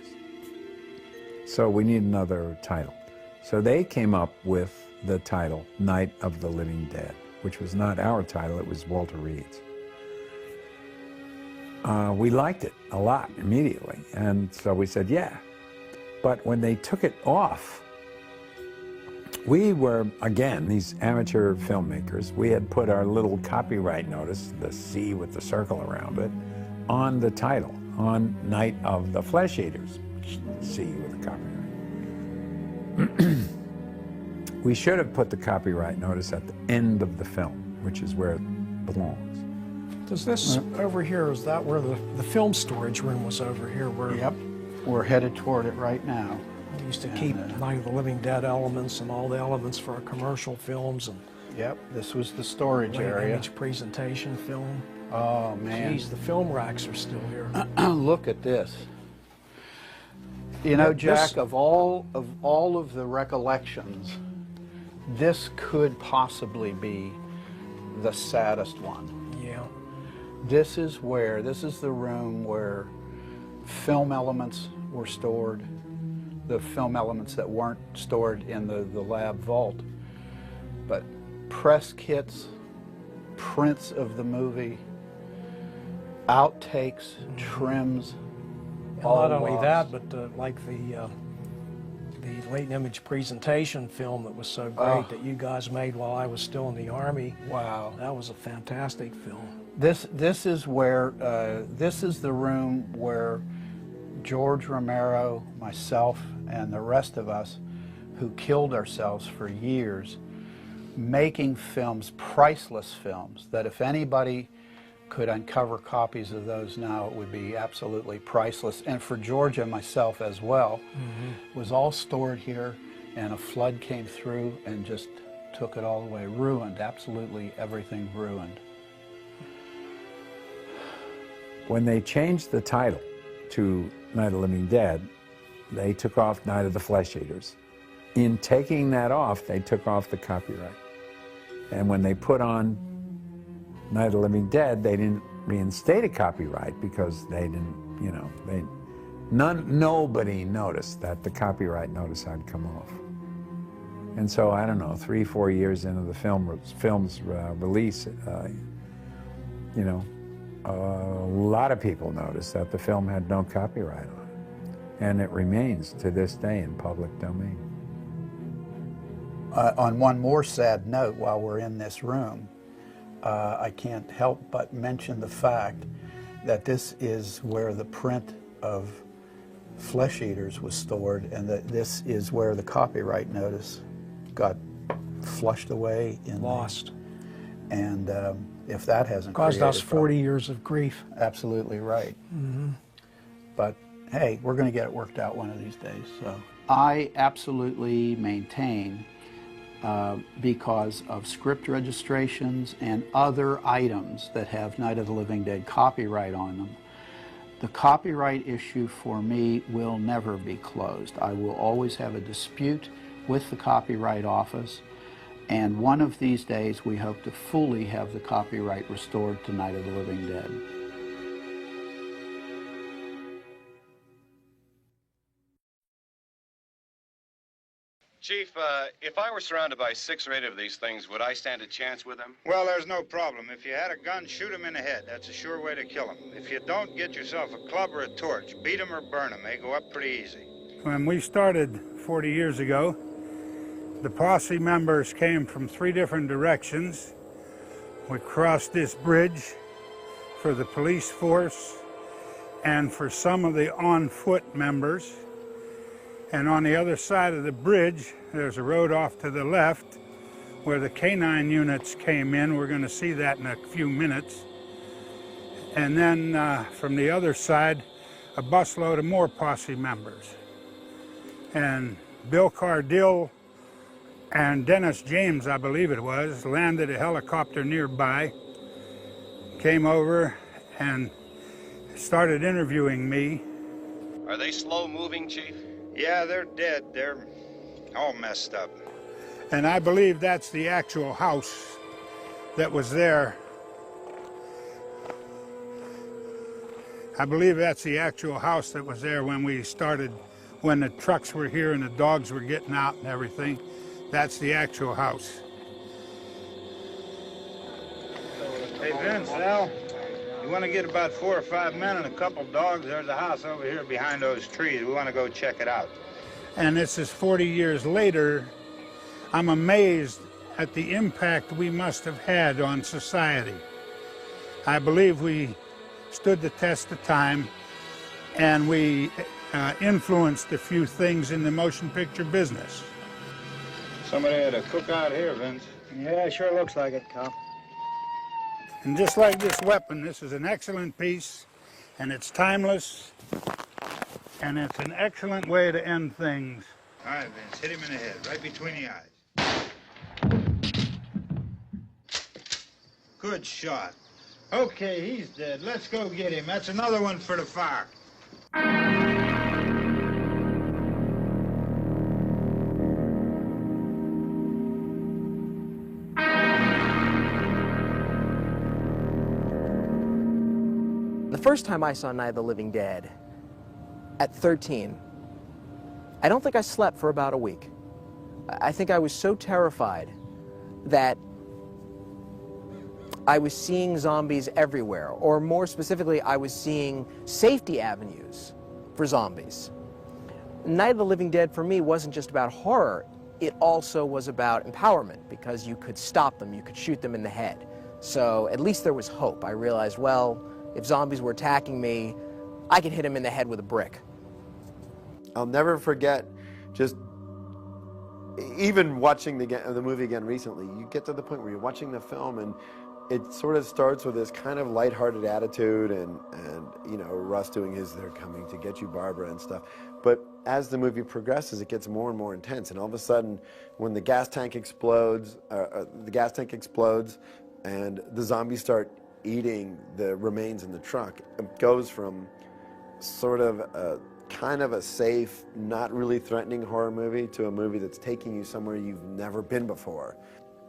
So we need another title. So they came up with the title, Night of the Living Dead, which was not our title, it was Walter Reed's. We liked it a lot immediately, and so we said, yeah. But when they took it off, we were, again, these amateur filmmakers, we had put our little copyright notice, the C with the circle around it, on the title, on Night of the Flesh Eaters, C with the copyright. We should have put the copyright notice at the end of the film, which is where it belongs. Does this over here, is that where the film storage room was over here? Where Yep, we're headed toward it right now. We used to keep Night of the Living Dead elements and all the elements for our commercial films. And yep, this was the storage area. Image presentation film. Oh, man. Geez, the film racks are still here. Look at this. You know, Jack, of all of the recollections, this could possibly be the saddest one. Yeah. This is the room where film elements were stored, the film elements that weren't stored in the lab vault. But press kits, prints of the movie, outtakes, trims, and not only that, but like the latent image presentation film that was so great that you guys made while I was still in the Army. Wow. That was a fantastic film. This is where, this is the room where George Romero, myself, and the rest of us who killed ourselves for years making films, priceless films, that if anybody could uncover copies of those now, it would be absolutely priceless. And for George and myself as well, was all stored here, and a flood came through and just took it all away. Ruined, absolutely everything ruined. When they changed the title to Night of the Living Dead, they took off Night of the Flesh Eaters. In taking that off, they took off the copyright. And when they put on Night of the Living Dead, they didn't reinstate a copyright because they didn't, you know, nobody noticed that the copyright notice had come off. And so, I don't know, 3-4 years into the film's release, you know, a lot of people noticed that the film had no copyright on it. And it remains to this day in public domain. On one more sad note, while we're in this room, I can't help but mention the fact that this is where the print of Flesh Eaters was stored, and that this is where the copyright notice got flushed away. Lost. And if that hasn't caused us 40 years of grief. Absolutely right. But hey, we're going to get it worked out one of these days. So I absolutely maintain, because of script registrations and other items that have Night of the Living Dead copyright on them, the copyright issue for me will never be closed. I will always have a dispute with the Copyright Office, and one of these days we hope to fully have the copyright restored to Night of the Living Dead. Chief, if I were surrounded by 6 or 8 of these things, would I stand a chance with them? Well, there's no problem. If you had a gun, shoot him in the head. That's a sure way to kill him. If you don't, get yourself a club or a torch. Beat him or burn him. They go up pretty easy. When we started 40 years ago, the posse members came from 3 different directions. We crossed this bridge for the police force and for some of the on-foot members. And on the other side of the bridge, there's a road off to the left where the canine units came in. We're going to see that in a few minutes. And then from the other side, a busload of more posse members. And Bill Cardill and Dennis James, I believe it was, landed a helicopter nearby, came over and started interviewing me. Are they slow moving, Chief? Yeah, they're dead. They're all messed up. And I believe that's the actual house that was there. I believe that's the actual house that was there when we started, when the trucks were here and the dogs were getting out and everything. That's the actual house. Hey, Vince, Al, you want to get about 4 or 5 men and a couple dogs? There's a house over here behind those trees. We want to go check it out. And this is 40 years later. I'm amazed at the impact we must have had on society. I believe we stood the test of time, and we influenced a few things in the motion picture business. Somebody had a cookout here, Vince. Yeah, sure looks like it, Cop. And just like this weapon, this is an excellent piece, and it's timeless, and it's an excellent way to end things. All right, Vince, hit him in the head, right between the eyes. Good shot. Okay, he's dead. Let's go get him. That's another one for the fire. The first time I saw Night of the Living Dead, at 13, I don't think I slept for about a week. I think I was so terrified that I was seeing zombies everywhere, or more specifically, I was seeing safety avenues for zombies. Night of the Living Dead for me wasn't just about horror, it also was about empowerment, because you could stop them, you could shoot them in the head. So at least there was hope. I realized, well, if zombies were attacking me, I could hit them in the head with a brick. I'll never forget, just even watching the movie again recently, you get to the point where you're watching the film and it sort of starts with this kind of lighthearted attitude and you know, Russ doing his "they're coming to get you, Barbara" and stuff. But as the movie progresses, it gets more and more intense. And all of a sudden, when the gas tank explodes, and the zombies start eating the remains in the truck, it goes from sort of a kind of a safe, not really threatening horror movie to a movie that's taking you somewhere you've never been before.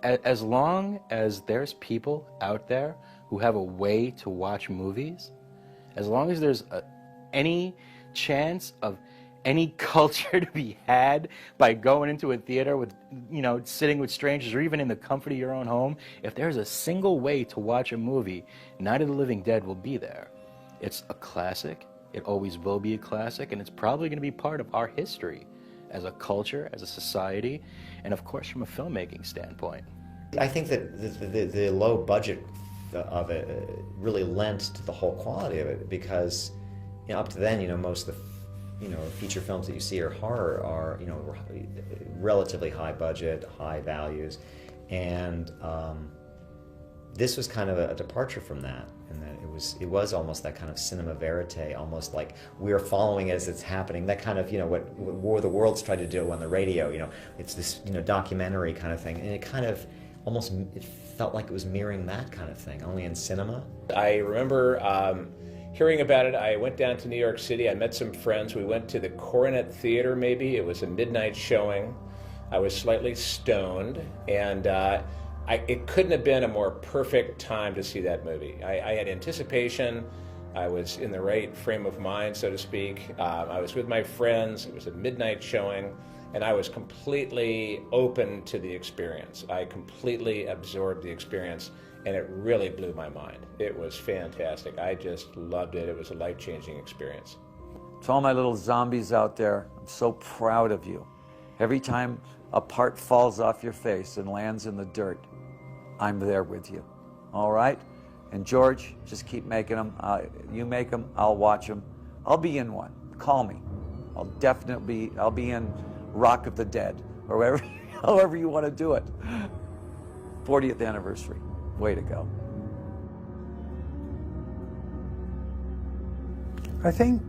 As long as there's people out there who have a way to watch movies, as long as there's any chance of any culture to be had by going into a theater with, you know, sitting with strangers or even in the comfort of your own home, if there's a single way to watch a movie, Night of the Living Dead will be there. It's a classic. It always will be a classic, and it's probably going to be part of our history as a culture, as a society, and of course from a filmmaking standpoint. I think that the low budget of it really lent to the whole quality of it, because, you know, up to then, you know, most of the, you know, feature films that you see are horror are, you know, relatively high budget, high values, and this was kind of a departure from that. And that it was almost that kind of cinema verite, almost like we're following as it's happening. That kind of, you know, what War of the Worlds tried to do on the radio. You know, it's this, you know, documentary kind of thing, and it kind of almost, it felt like it was mirroring that kind of thing, only in cinema. I remember hearing about it. I went down to New York City. I met some friends. We went to the Coronet Theater. Maybe it was a midnight showing. I was slightly stoned, and it couldn't have been a more perfect time to see that movie. I had anticipation. I was in the right frame of mind, so to speak. I was with my friends. It was a midnight showing, and I was completely open to the experience. I completely absorbed the experience, and it really blew my mind. It was fantastic. I just loved it. It was a life-changing experience. To all my little zombies out there, I'm so proud of you. Every time a part falls off your face and lands in the dirt, I'm there with you, all right? And George, just keep making them. You make them, I'll watch them. I'll be in one. Call me. I'll be in Rock of the Dead, or wherever, however you want to do it. 40th anniversary. Way to go. I think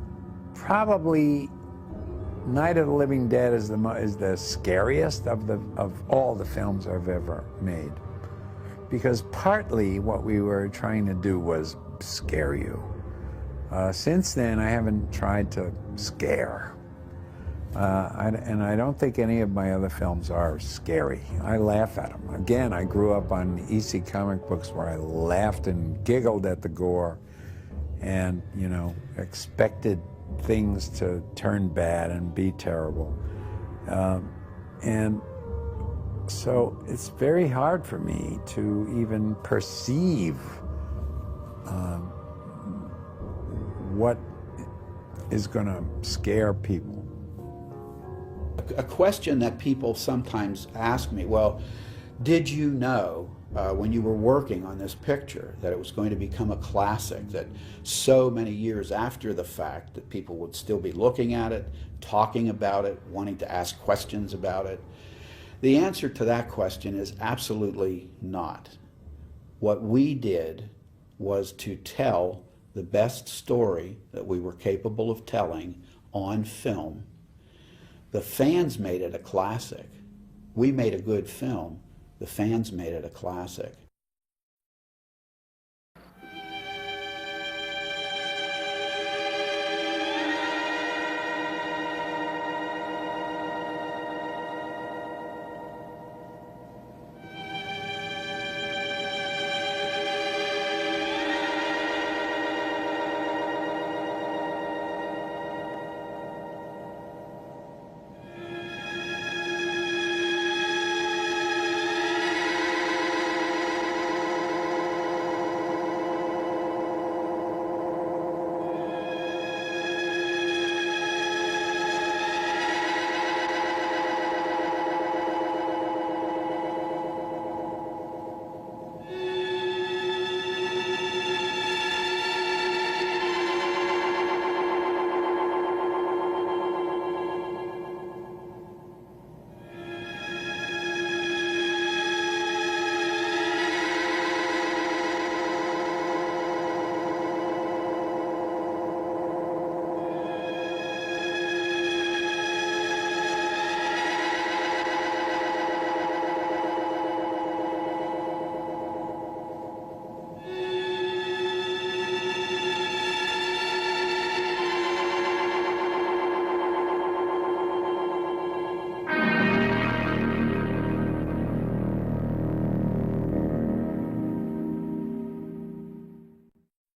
probably Night of the Living Dead is the scariest of all the films I've ever made, because partly what we were trying to do was scare you. Since then, I haven't tried to scare. And I don't think any of my other films are scary. I laugh at them. Again, I grew up on EC comic books where I laughed and giggled at the gore and, you know, expected things to turn bad and be terrible. And so it's very hard for me to even perceive what is going to scare people. A question that people sometimes ask me, well, did you know when you were working on this picture that it was going to become a classic, that so many years after the fact that people would still be looking at it, talking about it, wanting to ask questions about it? The answer to that question is absolutely not. What we did was to tell the best story that we were capable of telling on film. The fans made it a classic. We made a good film. The fans made it a classic.